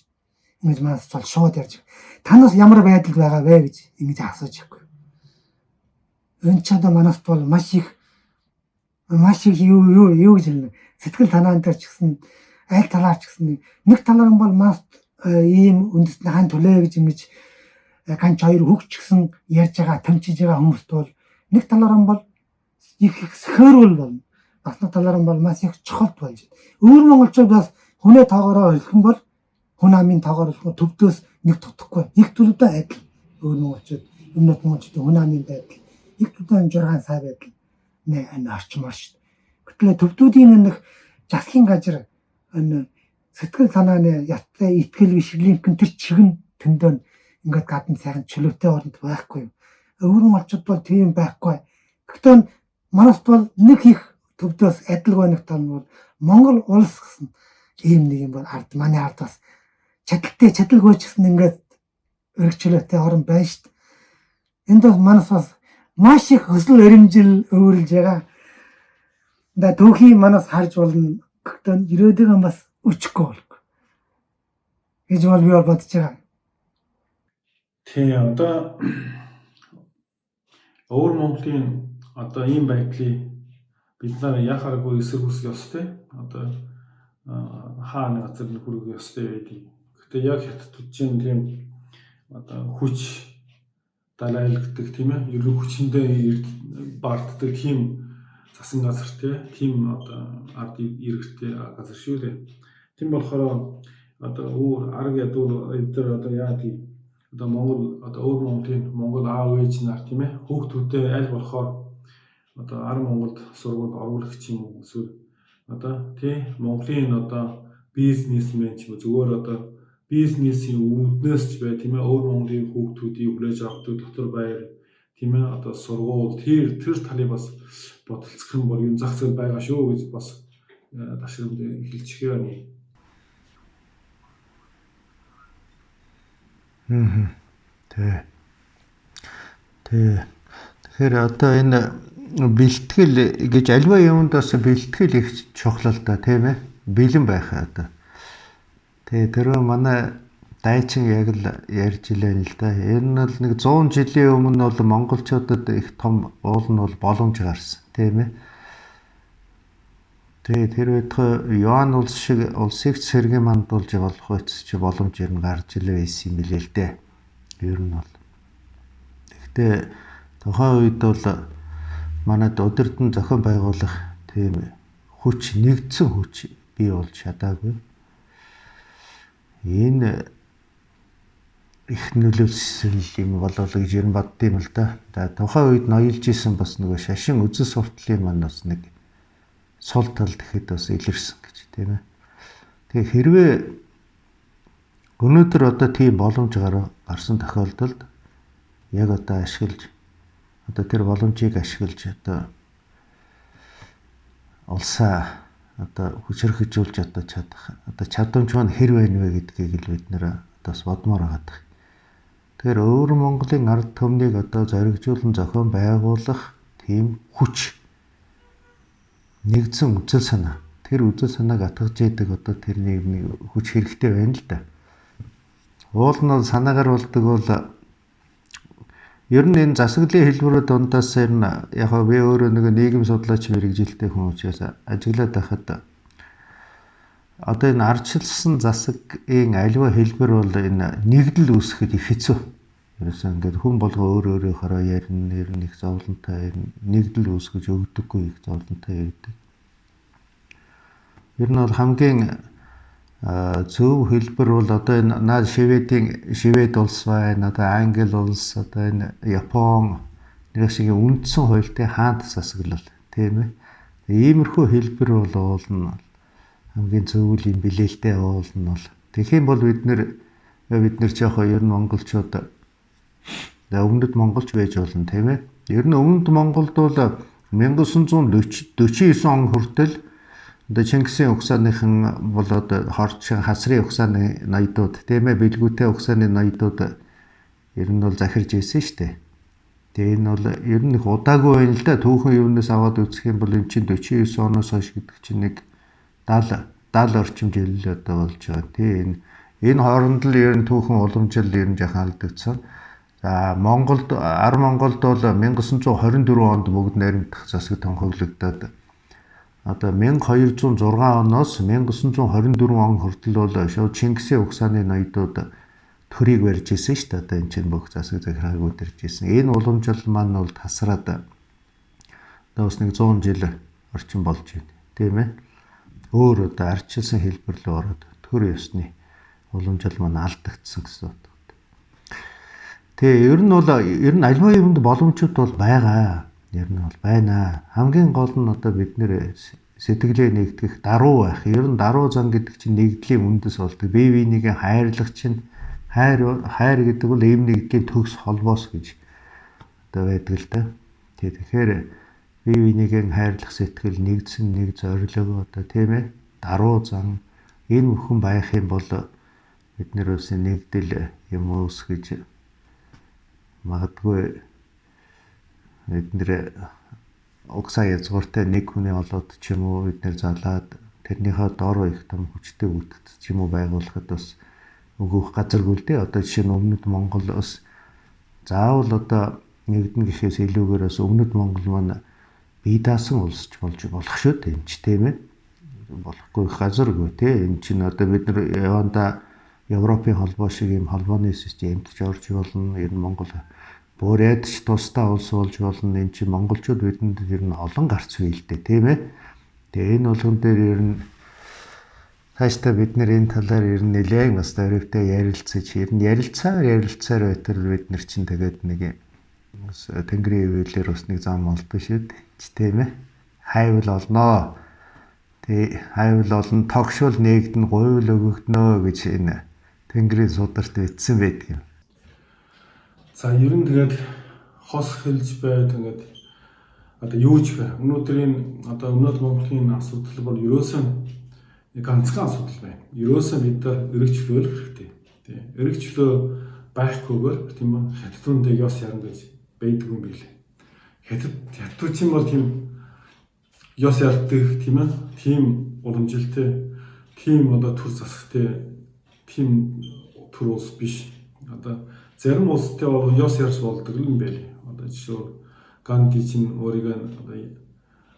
ингэж манайс бол шууд ярьж. Танаас ямар байдал байгаа вэ гэж ингэж асууж өгөхгүй. Энэ ч одоо манайс бол маш их юу гэж хэлнэ. Сэтгэл танаан дээр ч гэсэн аль талаар ч гэсэн нэг талаар нь бол маш ийм үндэсний хаан төлөө гэж ингэж ганц хоёр хөгч гэсэн ярьж байгаа томчиж байгаа хүмүүст бол нэг талаар нь бол их сөхөрүүл болно. Бас нэг талаар нь бол маш их чухал болж. Өвөр монголчууд бас хүнээ тоогоороо хэлэх бол хүн амын тоогоор төвдөөс нэг тутахгүй. Их төлөвтэй адил өвөр монголчууд өмнөд монголчууд хүн амын байдал их төлөвтэй 6 сая байдал энэ орчмоор шүү. Гэтэл төвдүүдийн нэг засгийн газар энэ сэтгэл санааны яттай итгэл бишрлийнхэн тэр чигэн төндөөн ингээд гадна сайхан чөлөөтэй оронд байхгүй. Өвөр монголчууд бол тийм байхгүй. Гэхдээ манайс бол нэг их төвдөөс адилгүй нэг тал нь Монгол улс гэсэн ийм нэг юм бол ард манай ард бас чадaltaй ч гэсэн ингээд өргөчлөөтэй орн байна шүү дээ. Энд бас манайс бас маш их хөсөл өрөмжил өөрлөж байгаа. Да түүхийн манайс харж болно. Гэхдээ ирээдүйн бас өчөхгүй бол гэж бол би бол бодож байгаа. Тий, одоо өвөр Монголын одоо ийм байдлыг бид нар яхааргүй эсрэг үсэх ёстой. Одоо хааны газар нэг хүрэх ёстой байдаг. Гэхдээ яг хятадчийн тийм одоо хүч далайлгдаг тийм ээ. Ерөн хүчиндээ барддаг тийм засан газар тийм одоо ард иргэдтэй газар шүү дээ. Тийм болохоор одоо өөр арга ядуу эдгээр одоо яа тийм одоо Монгол одоо өвөр Монголын Монгол аав ээж нар тийм ээ хүүхдүүдэд аль болохоор одоо ар Монголд сургууль оруулах ч юм уу эсвэл одоо тий Монголын одоо бизнесмен ч юм уу зүгээр одоо бизнесийн үүднээс ч бай тийм ээ өвөр Монголын хүүхдүүдийг хүлээж авах дотор байр тийм ээ одоо сургууль тэр талыг бас бодолцох юм бол юм зах зээл байгаа шүү гэж бас ташрамд хэлчих яа. Тэгэхээр одоо энэ бэлтгэл гэж альва юмд бас бэлтгэл их чухал л да тийм ээ. Бэлэн байх одоо. Тэгээ тэр манай дайчин яг л ярьж илэн л да. Энэ нь бол нэг 100 жилийн өмнө бол монголчуудад их том уул нь бол боломж гарсан тийм ээ. Тэгээ тэр үед Йоан улс шиг улсыг сэргийн мандуулж болох үс чи боломж ер нь гарч илээ байсан юм билээ л дээ. Ер нь бол. Гэхдээ тухайн үед бол манайд удирдан зохион байгуулах тийм хүч нэгдсэн хүч бий болж чадаагүй. Энэ их нөлөөлсөн юм болоо л гэж ер нь бодд юм л да. За тухайн үед ноёлж исэн бас нөгөө шашин үзэл сурталын маань бас нэг сул тал гэхэд бас илэрсэн гэж тийм ээ. Тэгээ хэрвээ өнөөдөр одоо тийм боломж гарсан тохиолдолд яг одоо ашиглаж одоо тэр боломжийг ашиглаж одоо улсаа одоо хүчрхэгжүүлж одоо чадах одоо чадамж маань хэр байна вэ гэдгийг л бид нэр одоо бодмоор байгаа. Тэгэхээр өвөр Монголын ард түмнийг одоо зоригжуулан зохион байгуулах тийм хүч нэгдсэн үзэл санаа. Тэр үзэл санааг атгаж яадаг одоо тэрний хүч хэрэгтэй байна л да. Уул нь санаагаар болдог бол ер нь энэ засаглалын хэлбэрүүд дундаас нь яг би өөрөө нэг нийгэм судлаач мэрэгжилтэй хүн учраас ажиглаад байхад одоо энэ ардчилсан засгийн аливаа хэлбэр бол энэ нэгдэл үүсгэхэд их хэцүү. Ерөөсөө ингээд хүн болго өөрөөхөөрөө ярина их зовлонтой нэгдэл үүсгэж өгдөггүй их зовлонтой байдаг. Ер нь бол хамгийн зөв хэлбэр бол одоо энэ наад Швед улс байна, одоо Англи улс, одоо энэ Япон нэг шиг үндсэн хуультай хаант засаглал тийм ээ. Иймэрхүү хэлбэр бол уулна хамгийн зөв юм билээлтэй уулна бол. Тэгэх юм бол бид нэр жоохоо ер нь монголчууд өмнөд монголч байж болно тийм ээ. Ер нь өмнөд Монголд бол 1949 он хүртэл одоо Чингисийн угсааныхан бол одоо хорчин хасрын угсааны ноёдууд тийм ээ бэлгүүтэй угсааны ноёдууд ер нь бол захирж ирсэн шүү дээ. Тэгээ энэ бол ер нь их удаагүй байна л да. Түүхэн юунаас аваад үзэх юм бол эн чинь 49 оноос хойш гэдэг чинь нэг 70 орчим жил одоо болж байгаа. Тийм энэ хооронд л ер нь түүхэн уламжил ер нь жахан алдагдсан. За Монголд Монголд бол 1924 онд бүгд найрамдах засаг томхоглогдоод одоо 1206 оноос 1924 он хүртэл бол шууд Чингисийн угсааны ноёдууд төрийг барьж ирсэн шүү дээ. Одоо энэ чинь бүх засаг захиргааг удирж ирсэн. Энэ уламжлал маань бол тасраад одоо бас нэг 100 жил орчим болж байна. Тийм ээ. Өөр одоо ардчилсан хэлбэр рүү ороод төр ёсны уламжлал маань алдагдсан гэсэн үг. Тэгээ ер нь аливаа юмд боломжууд бол байгаа. Ер нь бол байна. Хамгийн гол нь одоо бид нэр сэтгэлээ нэгтгэх даруй байх. Ер нь даруй зан гэдэг чинь нэгдлийн үндэс болдог. Бие биенийг хайрлах чинь хайр гэдэг бол эм нэгдлийн төгс холбоос гэж одоо байдаг л да. Тэгэхээр бие биенийг хайрлах сэтгэл нэгдсэн нэг зорилго одоо тийм ээ даруй зан энэ бүхэн байх юм бол бид нэр үс нэгдэл юм үүсгэж магадгүй бид нэр угсаа язгууртай нэг хүний олоод ч юм уу бид нэр залаад тэрнийхээ доор их том хүчтэй үлдэх ч юм уу байгуулахад бас өгөх газаргүй л дээ. Одоо жишээ нь өмнөд Монгол бас заавал одоо нэгдэн гэхээс илүүгээр бас өмнөд Монгол маань бие даасан улсч болж болох шүү дээ. Энд ч тийм ээ. Болохгүй газаргүй тий. Энд чинь одоо бид нар яванда Европын холбоо шиг юм холбооны системд ч орж болно. Ер нь Монгол бүрээд ч тусдаа улс болж болно. Энд чинь монголчууд бидэнд ер нь олон гарц үе л дээ тийм ээ. Тэгээ энэ болгон дээр ер нь цаашдаа бид нэр энэ талаар ер нь нэлээд бас дөрөвтэй ярилцаж ер нь ярилцаар байтал бид нар чинь тэгээд нэг Тэнгэрийн хөвөлөөр бас нэг зам олдсон шүү дээ тийм ээ. Хайвал олноо. Тэгээ хайвал олон тогшвол нэгдэн гуйвал өгөгднөө гэж энэ Тэнгэрийн сударт бичсэн байдаг юм. За ер нь тэгээд хос хэлж бай тэгээд одоо юу ч бай. Өнөөдрийн одоо өмнөд Монголын асуудал бол ерөөсөн нэг ганцхан асуудал байна. Ерөөсөн бид нар эрэг чөлөөлөх хэрэгтэй. Тийм. Эрэг чөлөө байхгүйгээр тийм үү хятадтай ёс яран гэж байдгүй юм билээ. Хятадчин бол тийм ёс ярддаг тийм ээ. Тийм уламжилтай, тийм одоо төр засагтай, тийм төр улс биш. Одоо зарим улстай бол ёс ярж болдог юм байли. Одоо жишээ Ганди чинь өөрийгөө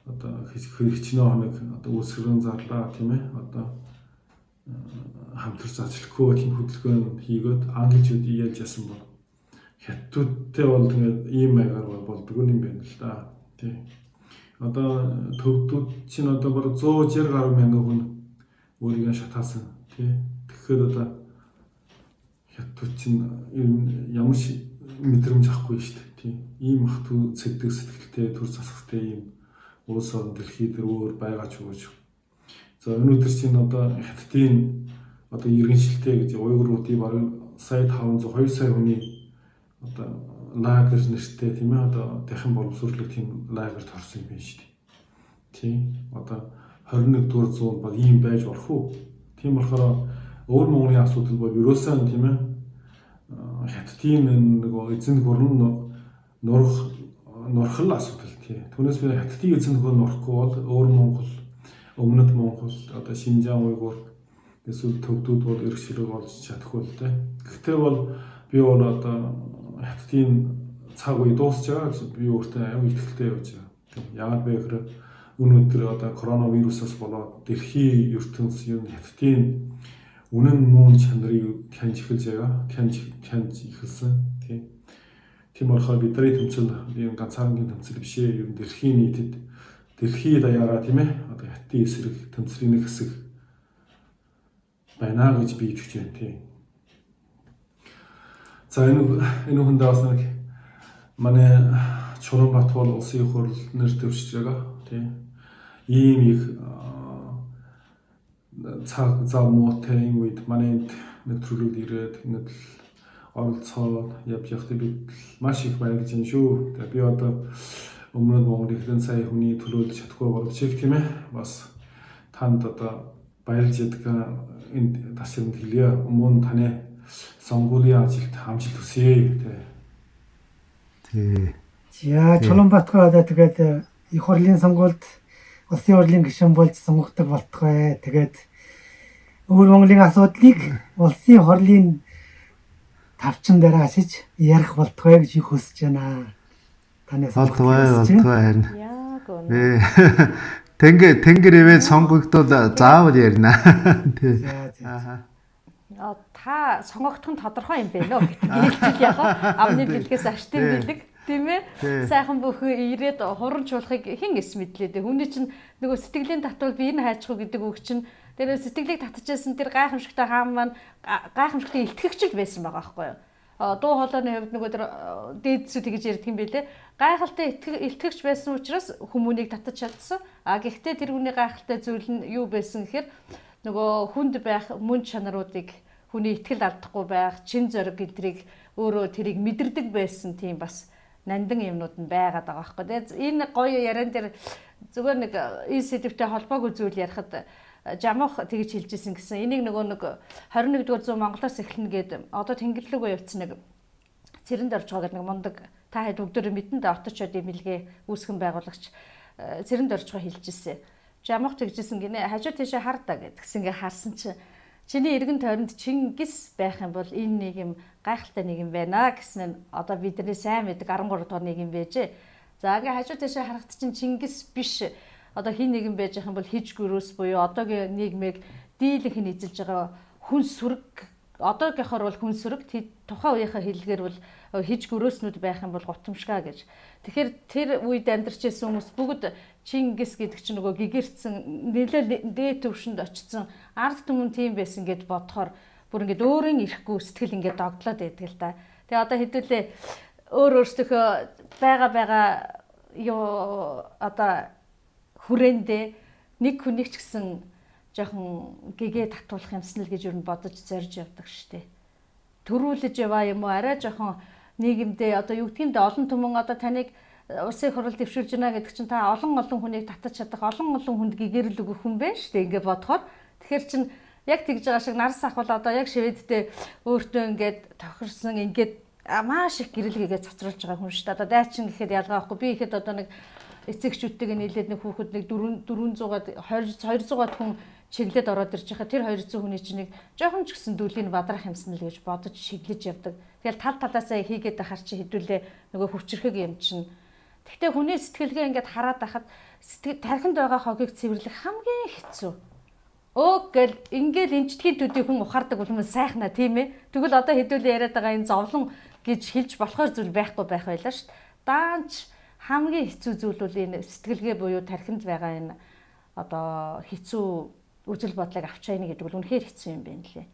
одоо хичнээн хоног одоо үүсгэрэн зарлаа тийм ээ. Одоо хамтарч ажиллахгүй тийм хөдөлгөөн хийгээд англичууд яаж яасан бол хятадтай бол тэгээд ийм маягаар болдог юм байна л да. Тийм. Одоо төвдүүд чинь одоо бараг 160 гаруй мянган хүн өөрийгөө шатаасан тийм. Тэгэхээр одоо хятад чинь ер нь ямар мэдрэмж авахгүй шүү дээ. Тийм. Ийм их цэгдэг сэтгэлтэй, төр засагтай ийм улс орн дэлхийд өөр байгаа ч үгүй. За өнөөдөр чинь одоо хятадын одоо иргэншилтэй гэж уйгуруудын бараг сая 500 2 сая хүний одоо лагер нэртэй тийм ээ одоо дахин боловсруулах тийм лагерт орсон юм байна шүү дээ. Тийм. Одоо 21 дугаар зуунд бол ийм байж болох уу? Тийм болохоор өөр Монголын асуудал бол ерөөсөө тийм ээ хятадын нөгөө эзэн гурван нурхал асуудал тийм. Түүнээс би хятадын эзэн гурван нурахгүй бол өөр Монгол, өмнөд Монгол, одоо Шинжаан уйгур эсвэл төвдүүд бол эрхшилэг болж чадахгүй л дээ. Гэхдээ бол би бол одоо хятадын цаг үе дуусч байгаа гэж би өөртөө аюу ихтэй явж байгаа. Яагаад бэ гэхээр өнөөдөр одоо коронавирусаас болоод дэлхийн ертөнц юм хятадын үнэн мөн чанарыг таньж эхэлж байгаа. Таньж эхэлсэн. Тийм болохоор бидний тэмцэл ийм ганцаархан тэмцэл биш ээ. Ер нь дэлхийн нийтэд дэлхий даяараа тийм ээ одоо хятадын эсрэг тэмцлийн нэг хэсэг байна гэж би итгэж байна тийм. За энэ хүндээ бас нэг манай Чулуунбаатар улсын их хурл нэр дэвшиж байгаа тийм. Ийм их цаг зав муутай үед манай нэг төрөлд ирээд ингээд оролцоод явж явахдаа би маш их баярлаж байна шүү. Тэгээ би одоо өмнөд Монголын хэдэн сая хүний төлөөлж чадахгүй боловч тийм ээ бас танд одоо баярлж ядгаа энэ ташрамд хэлье. Мөн таны сонгуулийн ажилд амжилт хүсье Тий. За Чулуунбаатар одоо тэгээд их хурлын сонгуульд улсын хурлын гишүүн болж сонгогддог болтугай. Тэгээд өөр Монголын асуудлыг улсын хурлын тавчин дээр ашиж ярих болтугай гэж хүсэж байна. Танаас болтугай. Яг үнэ. Ээ. Тэнгэр ивэд сонгогдвол заавал ярина. Тий. За. Та сонгогдох нь тодорхой юм байна уу гэдэг хэлж яг амны бэлгээс аштын бэлэг тийм ээ сайхан бүхэн ирээд хуран чуулахыг хэн эс мэдлээ дээ. Хүний чинь нөгөө сэтгэлийн татвал би энэ хайчих уу гэдэг үг чинь тэр сэтгэлийг татчихсан тэр гайхамшигтай хаан маань гайхамшигтай илтгэгчл байсан байгаа байхгүй юу. Дуу хоолойны хувьд нөгөө тэр дээдсүүд тэгж ярьдаг юм билэ. Гайхалтай илтгэгч байсан учраас хүмүүнийг татаж чадсан. Гэхдээ тэр хүний гайхалтай зүйл нь юу байсан гэхээр нөгөө хүнд байх мөн чанаруудыг хүний итгэл алдахгүй байх, чин зориг гэдрийг өөрөө тэрийг мэдэрдэг байсан тийм бас нандин юмнууд нь байгаад байгаа байхгүй. Тэгээд энэ гоё яриан дээр зүгээр нэг энэ сэдвтэй холбоогүй зүйл ярихад жамх тэгж хэлжсэн гэсэн. Энийг нөгөө нэг 21-р зуун Монголоос эхэлнэ гээд одоо Тэнгэрлэгөө явцсан нэг цэрэнд орж байгаа гэдэг нэг мундаг та хэд бүгдөө мэдэн дэ оточод имэлгээ үүсгэн байгуулагч цэрэнд орж байгаа хэлжсэн. Жамх тэгжсэн гинэ хажуу тийшээ хар та гэдгсэн ингээ харсан чинь чиний эргэн тойронд Чингис байх юм бол энэ нийгэм гайхалтай нийгэм байна гэсэн нь одоо бидний сайн мэддэг 13 дугаар нийгэм байжээ. За ингээ хажуу тийшээ харахад чинь Чингис биш одоо хин нийгэм байж байгаа юм бол хиж гөрөөс буюу одоогийн нийгмийг дийлэнх нь эзэлж байгаа хүн сүрэг одоогийнхоор бол хүн сүрэг тухайн үеийнхээ хэллэгээр бол хиж гөрөөснүүд байх юм бол гутамшгаа гэж. Тэгэхээр тэр үед амьдарч байсан хүмүүс бүгд Чингис гэдэг чинь нөгөө гэгэрцэн нэлээд дээд төвшөнд очсон ард түмэн тийм байсан гэд бодохоор бүр ингээд өөрийн ирэхгүй сэтгэл ингээд догдлоод байдаг л да. Тэгээ одоо хэдүүлээ өөртөө байгаа юу одоо хүрээндээ нэг хүнийг ч гэсэн жоохон гэгээ татуулах юмсан л гэж юу бодож зорж явдаг штеп. Төрүүлж яваа юм уу арай жоохон нийгэмдээ одоо юу гэдгиймдээ олон түмэн одоо таныг улсын хурал дэвшүүлж байна гэдэг чинь та олон хүнийг татаж чадах олон хүнд гэгэрэл өгөх хүн байна шүү дээ ингээд бодохоор тэгэхээр чин яг тэгж байгаа шиг нарс ахвал одоо яг шивэдтэй өөртөө ингээд тохирсон ингээд маш их гэрэлгээгээ цацруулж байгаа хүн шүү дээ одоо дайчин гэхэд ялгаа байхгүй би ихэд одоо нэг эцэгчүүдтэйгээ нийлээд нэг хүүхэд нэг 400-аад 200-аад хүн чиглээд ороод ирж байгаа тэр 200 хүний чинь нэг жоохон ч гэсэн дүүлийн бадрах юмсан л гэж бодож шиглэж явдаг. Тэгэл тал талаасаа хийгээд ахаар чи хэдүүлээ нөгөө хөвчрхэг юм чинь. Гэхдээ хүний сэтгэлгээ ингээд хараад байхад тархинд байгаа хогийг цэвэрлэх хамгийн хэцүү. Гэл ингээл энчтгийн төдий хүн ухаардаг бол сайхна тийм ээ. Тэгвэл одоо хэдүүлээ яриад байгаа энэ зовлон гэж хэлж болохоор зүйл байхгүй байх байлаа шүү дээ. Даанч хамгийн хэцүү зүйл бол энэ сэтгэлгээ буюу тархинд байгаа энэ одоо хэцүү үзэл бодлыг авч яана гэдэг бол үнэхээр хэцүү юм байна лээ.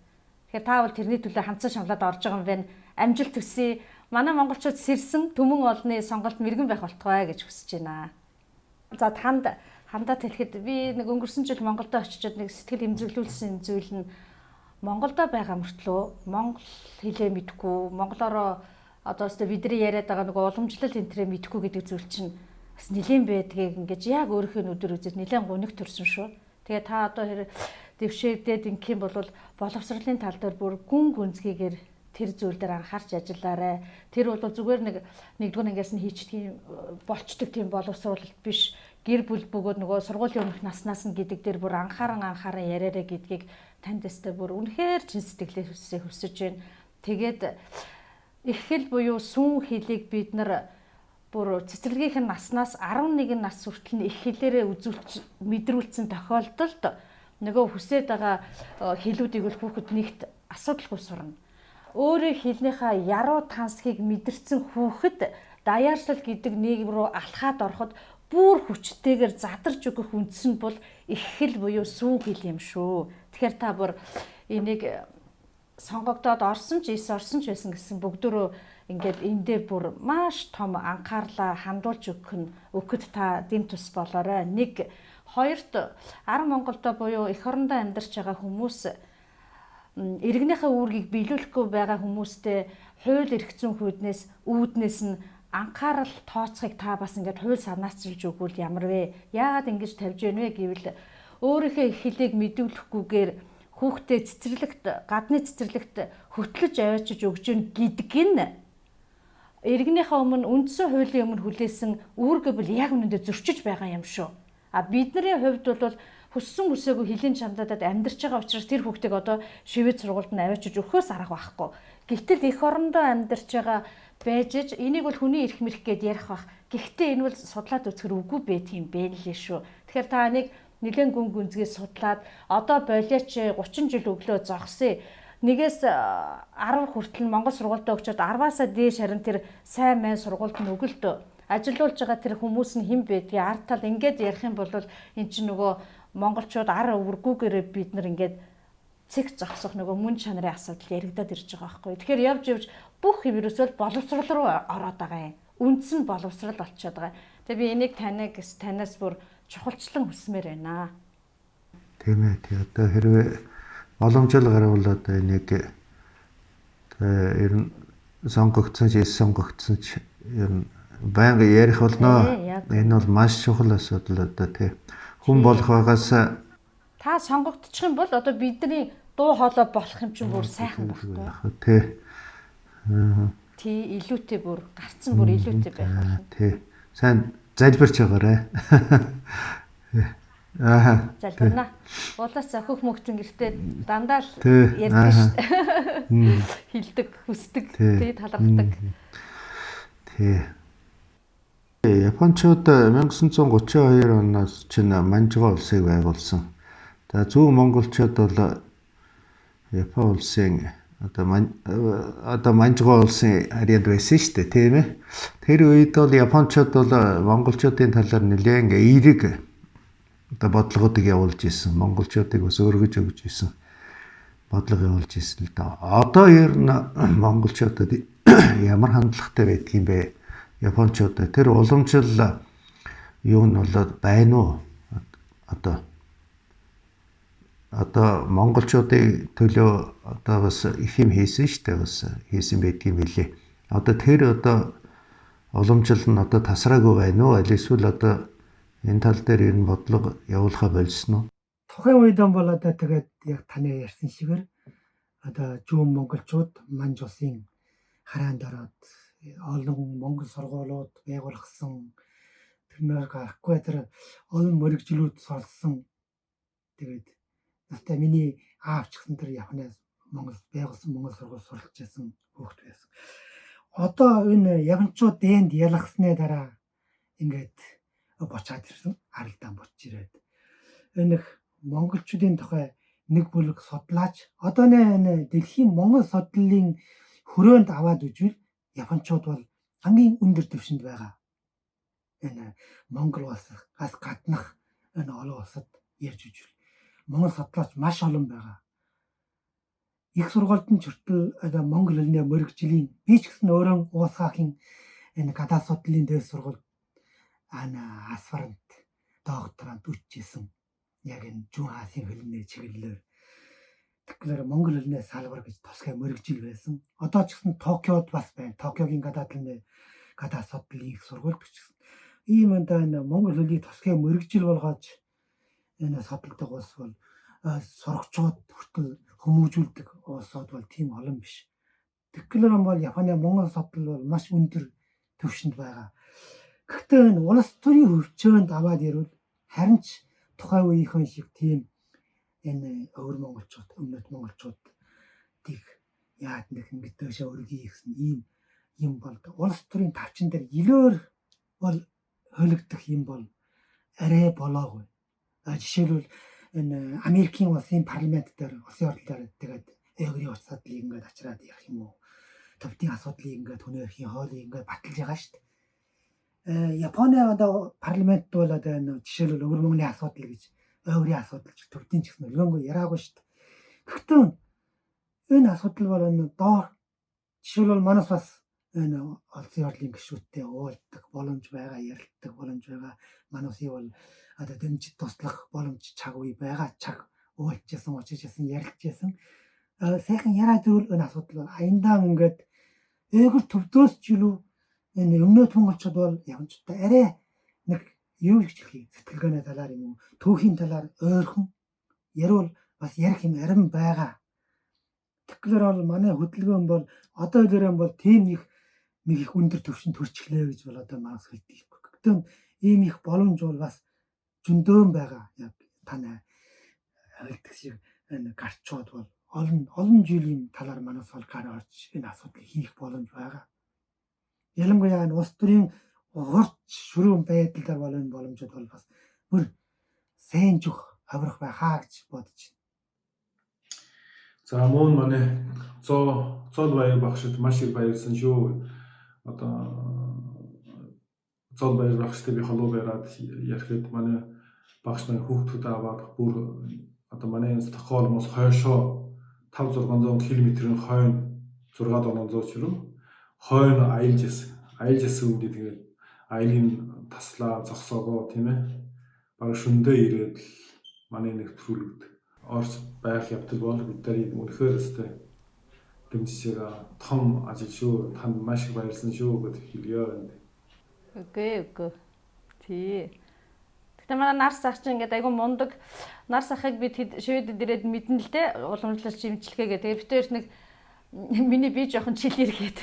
Тэгэхээр та бол тэрний төлөө хамтсан шамлаад орж байгаа юм байна. Амжилт хүсье. Манай монголчууд сэрсэн түмэн олны сонголт мэрэгэн байх болтугай гэж хүсэж байна. За хандаад хэлэхэд би нэг өнгөрсөн жил Монголд очиж нэг сэтгэл эмзэглүүлсэн зүйл нь Монголд байгаа мөртлөө монгол хэлээ мэдгүй, монголоор одоо өстө бидний яриад байгаа нэг уламжлал энтрээ мэдгүй гэдэг зүйл чинь бас нэлээд байдгийг ингэж яг өөрийнхөө нүдээр үзээд нэлээд гуниг төрсөн шүү. Тэгээ та одоо дэвшээдээд ингэх юм бол боловсролын тал дээр бүр гүн гүнзгийгээр тэр зүйл дээр анхаарч ажиллаарай. Тэр бол зүгээр нэгдүгээр ангиас нь хийчдэг болчдөг тийм боловсрол биш. Гэр бүл бөгөөд нөгөө сургуулийн өмнөх наснаас нь гэдэг дээр бүр анхааран яриараа гэдгийг танд өстө бүр үнэхээр чин сэтгэлээ хүсэж байна. Тэгээд их хэл буюу сүм хэлийг бид нар бүр цэцэрлэгийнхэн наснаас 11 нас хүртэл нь их хэлээрээ мэдрүүлсэн тохиолдолд нөгөө хүсээд байгаа хэлүүдийг бол хүүхэд нэгт асуудалгүй сурна. Өөрөө хэлнийхаа яруу тансхийг мэдэрсэн хүүхэд даяаршил гэдэг нэг рүү алхаад ороход бүр хүчтэйгээр задарч өгөх үндэс нь бол их хэл буюу сүүн хэл юм шүү. Тэгэхээр та бүр энийг сонгогдоод орсон ч орсон ч байсан гэсэн бүгдөө ингээд эндээ бүр маш том анхаарлаа хандуулж өгөхөд та дэм тус болоорой. Нэг хоёрт Ар Монголдо буюу эх орондоо амьдарч байгаа хүмүүс иргэнийхээ үүргийг биелүүлэхгүй байгаа хүмүүстэй хууль эрх зүйн үүднээс нь анхаарал тооцохыг та бас ингээд хууль санаачилж өгвөл ямар вэ? Яагаад ингэж тавьж байна вэ гэвэл өөрийнхөө их хэлийг мэдүүлэхгүйгээр хүүхдээ гадны цэцэрлэгт хөтлөж аваачиж өгж гин гэдэг нь иргэнийхээ өмнө үндсэн хуулийн өмнө хүлээсэн үүргээ бол яг үнэндээ зөрчиж байгаа юм шүү. А бидний хувьд бол хүссэн хүсээгүй хэлийн чамдадад амьдарч байгаа учраас тэр хүүхдийг одоо шивэд сургуульд нь аваачиж өгөхөөс арга байхгүй. Гэвтэл эх орондоо амьдарч байгаа байж энийг бол хүний эрх мэрх гэд ярих бах. Гэхдээ энэ бол судлаад үзэхэр үгүй байх юм бэ лээ шүү. Тэгэхээр та нэг нэгэн гүн гүнзгий судлаад одоо болиач 30 жил өглөө зогсъё. Нэгээс 10 хүртэл Монгол сургуультай өгчөөд 10-аас дээш харин тэр сайн мэн сургуульд нь өгөлдөө ажиллаулж байгаа тэр хүмүүс нь хэн байдгийг ард тал ингээд ярих юм бол эн чинь нөгөө монголчууд ар өвөргүйгээр бид нар ингээд цэг зогсох нөгөө мөн чанарын асуудал яригадад ирж байгаа байхгүй. Тэгэхээр явж бүх юм ерөөсөө боловсрол руу ороод байгаа юм. Үндс нь боловсрол болчиход байгаа. Тэгээ би энийг танаас бүр чухалчлан хүсмээр байна. Тийм ээ. Тий одоо хэрвээ боломжтой гарвал одоо энийг ер нь сонгогдсон ч сонгогдсон ч ер нь байнга ярих болно. Энэ бол маш чухал асуудал одоо тий. Хүн болох байгаас та сонгогдчих юм бол одоо бидний дуу хоолой болох юм чинь бүр сайхан байхгүй. Тий. Тий илүүтэй бүр гарцсан бүр илүүтэй байх болно. Тий. Сайн залбирч байгаарай. Залбирна. Уулаас хөх мөгтөн гэртээ дандаа л ярьдаг шүү. Хилдэг, хүсдэг, тий талархдаг. Тий. Япончууд 1932 оноос чинь Манжугаа улсыг байгуулсан. За зөв монголчууд бол Япон улсын одоо Манжугаа улсын харьяанд байсан шүү дээ, тийм ээ. Тэр үед бол японочууд бол монголчуудын талаар нэлээд эерэг одоо бодлогоодыг явуулж исэн. Монголчуудыг бас өргөж өгж исэн. Бодлого явуулж исэн л да. Одоо ер нь монголчуудад ямар хандлагатай байдг юм бэ? Японочууд тэр уламжлал юу нь болоод байна уу? Одоо монголчуудын төлөө одоо бас их юм хийсэн шүү дээ, бас хийсэн байдгийн билээ. Одоо тэр уламжлал нь одоо тасраагүй байна уу? Аль эсвэл одоо энэ тал дээр ер нь бодлого явуулахаа болсон уу? Тухайн үед бол одоо тэгээд яг таны ярьсан шигээр одоо зүүн монголчууд Манж улсын хараанд ороод олон монгол сургуулиуд байгуулсан. Тэрнээр гарахгүй тэр олон мөрөгжлүүд сурсан. Тэгээд настай миний аавч гэсэн тэр Японоос Монгол байгуулсан монгол сургууль суралж байсан хүүхэд байсан. Одоо энэ яванчууд дэнд ялгасны дараа ингээд бочаад ирсэн. Аралдаан бочж ирээд энэ монголчуудын тухай нэг бүлэг судлаач одоо энэ дэлхийн монгол судлалын хөрөөнд аваад үжвэл японочууд бол хамгийн өндөр түвшинд байгаа. Энэ монгол улсаас гаднах энэ олон улсад ярьж үжвэл монгол судлаач маш олон байгаа. их сургуульд нь ч хүртэл одоо монгол хэлний мөрөгжлийн би ч гэсэн өөрөө уусгаахийн энэ гадаад судлалын дээд сургуульд асфарант докторант үтчихсэн. Яг энэ зүүн Асын хэлний чиглэлээр тэгэхээр монгол хэлний салбар гэж тусгай мөрөгжил байсан. Одоо ч гэсэн Токиод бас байна. Токиогийн гадаад судлалын их сургуульд ч гэсэн ийм энэ монгол хэлний тусгай мөрөгжил болгож энэ судалдаг улс бол сурагчид хүртэл хүмүүжүүлдэг улсууд бол тийм олон биш. Тэгэхээр бол Японы монгол судлал бол маш өндөр түвшинд байгаа. Гэхдээ энэ улс төрийн хөгжөөнд аваад ирвэл харин ч тухайн үеийнхэн шиг тийм энэ өвөр монголчууд, өмнөд монголчуудыг яад нэг ингэж дэшээ өргөе гэсэн ийм бол улс төрийн тавчин дээр илөөр бол хөлөгдөх юм бол арай болоогүй. Жишээлбэл энэ Америкийн улсын парламент дээр улсын ордол дээр тэгээд эгрийн уцаадлыг ингээд ачраад ярих юм уу? Төвдийн асуудлыг ингээд хүнээрхийн хоолыг ингээд баталж байгаа шүү дээ. Японы одоо парламент бол одоо энэ жишээлбэл өвөр монголын асуудал гэж өврийн асуудал ч төвдийн ч гэсэн өлгөөнгүй яраагүй шүү дээ. Гэхдээ энэ асуудал бол энэ доор жишээлбэл манайс бас энэ улсын ордын гишүүдтэй уулздаг боломж байгаа, ярилцдаг боломж байгаа. Манайс бол одоо дэмжиж туслах боломж чаг үе байгаа, чаг уулзчихсан, очижсэн, ярилцчихсан. Сайхан яраад ирвэл энэ асуудал бол аяндаа ингээд эгэр төвдөөс ч илүү энэ өмнөд монголчууд бол явж та арай нэг юу гэж хэлхий сэтгэлгээний талаар юм уу, түүхийн талаар ойрхон ярил бас ярих юм арим байгаа. Тэгэхээр бол манай хөдөлгөөн бол одоо дээрээ бол тийм нэг их өндөр түвшинд төрчихлээ гэж бол одоо манаас хэлдэг. Гэхдээ ийм их боломж бол бас зөндөөн байгаа. Яг тань хэлдэг шиг энэ гарчууд бол олон жилийн талаар манаас бол гар орж энэ асуудлыг хийх боломж байгаа. Ялангуяа энэ улс төрийн урт шүрүүн байдлаар бол энэ боломжууд бол бас бүр сайн жих хаврах байхаа гэж бодож байна. За мөн манай цол баяр багшд маш их баярлсан шүү. Одоо цол баяр багштай би холоо бариад ярихад манай багш маань хүүхдүүд аваад бүр одоо манай энэ Стокгольмоос хойшоо 500-600 км-ийн хойно 600-700 ч рүү хойно аялж ясан үедээ тэгээд аялын таслаа зогсоогоо тийм ээ. Бараг шөндөө ирээд манай нэвтрүүлэгт орж байх явдал бол бид нарыг үнэхээр өстэй дэмжиж том ажил шүү. Танд маш их баярлсан шүү гэж хэлье. Үгүй. Тий. Гэтэ манай нар сах чинь ингээд айгүй мундаг нар сахыг бид шивэдэд ирээд мэдэн л дээ. Уламжлалч имчилгээгээ. Тэгээ бид хоёр нэг миний би жоохон чилэр гээд.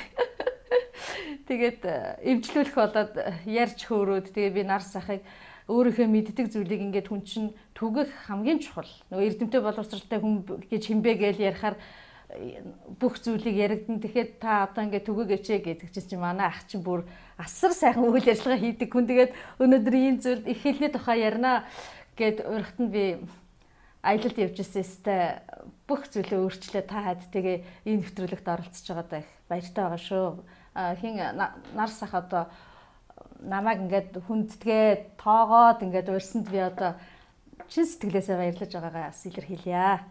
Тэгээд эвжлүүлэх болоод ярьж хөөрөөд тэгээ би нар сахыг өөрийнхөө мэддэг зүйлийг ингээд хүн чинь түгэх хамгийн чухал. Нөгөө эрдэмтэй боловсралтай хүн гэж химбэ гээл ярихаар бүх зүйлийг яригдан. Тэгэхээр та одоо ингээд түгэгээч гэдэг чинь манай ах чинь бүр асар сайхан үйл ажиллагаа хийдэг хүн. Тэгээд өнөөдөр ийм зүйл их хэлний тухай ярина гэд урагт нь би аялалд явж ирсэн өстэй бүх зүйлээ өөрчлөө та хад тэгээ энэ нэвтрүүлэгт оролцож байгаадаа их баяртай байгаа шүү. Хин нар сах одоо намайг ингээд хүнддгээ тоогоод ингээд урьсанд би одоо чин сэтгэлээсээ баярлаж байгаагаа бас илэрхийлье.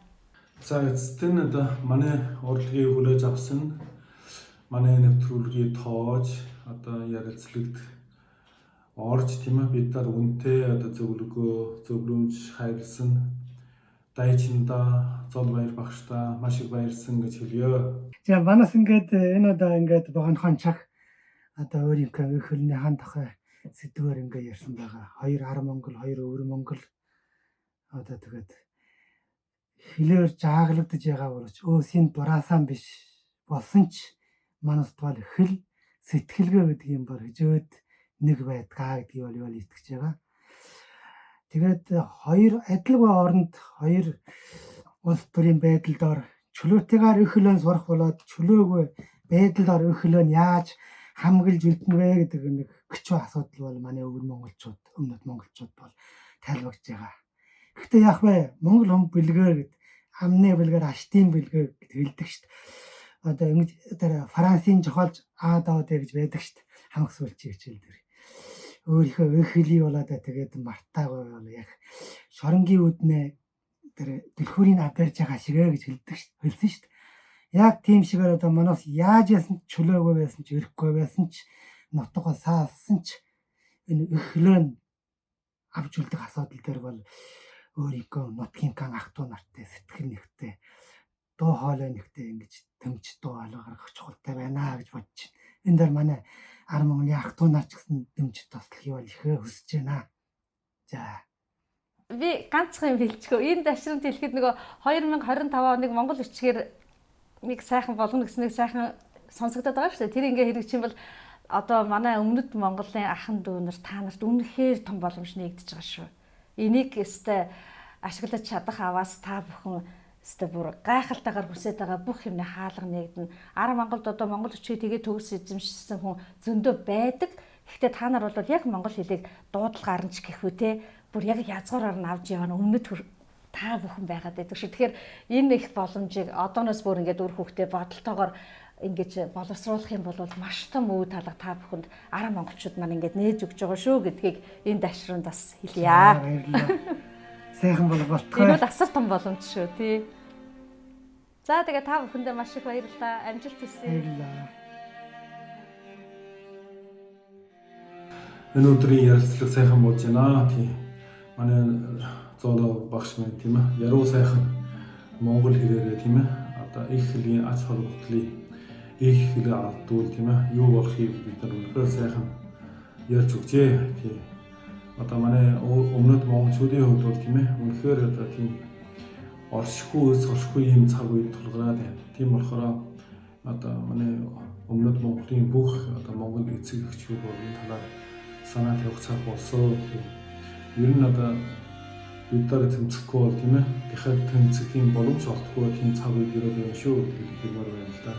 За эцэст нь одоо манай урлагийг хүлээж авсан манай нэвтрүүлгийг тоож одоо ярилцлагад орж тийм ээ бид нар үнтэй одоо зөвлөмж хайрлсан дайчинда зол баяр багштай маш их баярлсан гэж хэлье. За манаас ингээд энэ удаа ингээд богонохон чаг одоо өөрийнхөө их хэлний хаан тухай сэдвээр ингээд ярьсан байгаа. 2 ар монгол, 2 өвөр монгол одоо тэгээд хэлээр жааглагдж байгаа боловч өөсийн дураасан биш болсон ч манаас бол хэл сэтгэлгээ гэдэг юм бол хажууд нэг байдгаа гэдгийг бол итгэж байгаа. Тэгээд 2 адилгүй оронд 2 улс төрийн байдалд чөлөөтэйгээр их хөлөө сурах болоод чөлөөгүй байдлаар их хөлөө яаж хамгаалж үлдэнэ вэ гэдэг нэг гүчүү асуудал бол манай өвөр монголчууд, өмнөд монголчууд бол тайлбарж байгаа. Гэхдээ яах вэ? Монгол хүн бэлгээр гэд амны бэлгээр аштын бэлгээр гэд хэлдэг шүү дээ. Одоо ингэж тэр Францын жохолж АДОД гэж байдаг шүү дээ. Хамаг сүүлчийн хичээл дээр. Өөрийнхөө их хэлийг болоод тэгээд мартаагүй бол яг шоронгийн үднээ тэр дэлхүүрийн авдарж байгаа шигээ гэж хэлсэн шүү дээ. Яг тийм шигээр одоо манаас яаж яасан ч чөлөөгүй байсан ч ирэхгүй байсан ч нутгаа саалсан ч энэ эхлэн авч үлдэх асуудал дээр бол өөрийнхөө нутгийн кан ах トゥ нартай сэтгэл нэгтэй дуу хоолой нэгтэй ингэж төмж дуу хоолой гаргах чухалтай байна гэж бодож байна. Энэ дээр манай ар Монголын ах トゥ нар ч гэсэн төмж тослохыг бол ихээ хүсэж байна. За Би ганцхан юм хэлчихв. Энэ дашрамд хэлэхэд нөгөө 2025 оныг Монгол бичгээр нэг сайхан болгоно гэснээр сайхан сонсогдоод байгаа шүү дээ. Тэр ингээ хэрэгжих юм бол одоо манай өмнөд Монголын ахын дүү нар та нарт үнэхээр том боломж нэгдэж байгаа шүү. Энийг өстэй ашиглаж чадах аваас та бүхэн өстэй бүр гайхалтайгаар хүсэж байгаа бүх юмны хаалга нэгдэн. Ар Монголд одоо монгол хүчийг тэгээ төгс эзэмшсэн хүн зөндөө байдаг. Гэхдээ та нар бол яг монгол хэлийг дуудлагаар нь ч гэхүү те бүр яг язгуураар нь авч яваа өмнөд та бүхэн байгаад байдаг шүү. Тэгэхээр энэ их боломжийг одооноос бүр ингээд үр хөвгтэй бодолтойгоор ингэж боловсруулах юм бол маш том үе талга та бүхэнд ар монголчууд маань ингээд нээж өгч байгаа шүү гэдгийг энэ дашранд бас хэлье. баярлалаа. Сайхан бол болтгоо. Энэ бол асар том боломж шүү тий. За тэгээ та бүхэндээ маш их баярлалаа. Амжилт хүсье. Баярлалаа. Энэ өдрийн ярилцлага сайхан болж байна. Тийм. Манай зоолоо багш маань тийм ээ. Яруу сайхан монгол хэлээрээ тийм ээ. Одоо их хэлний ач холбогдлыг их хэлээр алдвал тийм ээ. Юу болохыг бид нар үнэхээр сайхан ярьж өгчээ. Тийм. Одоо манай өмнөд монголчуудын хувьд бол тийм ээ. Үнэхээр одоо тийм оршихгүй ийм цаг үед тулгараад байна. Тийм болохоор одоо манай өмнөд Монголын бүх одоо монгол эцэг эхчүүд бол энэ талаар санаа тавих цаг болсон. Ер нь одоо бид нар тэмцэхгүй бол тийм ээ. Дахиад тэмцэх тийм боломж олдохгүй тийм цаг үед ирээд байна шүү. Тэгэхээр байна л да.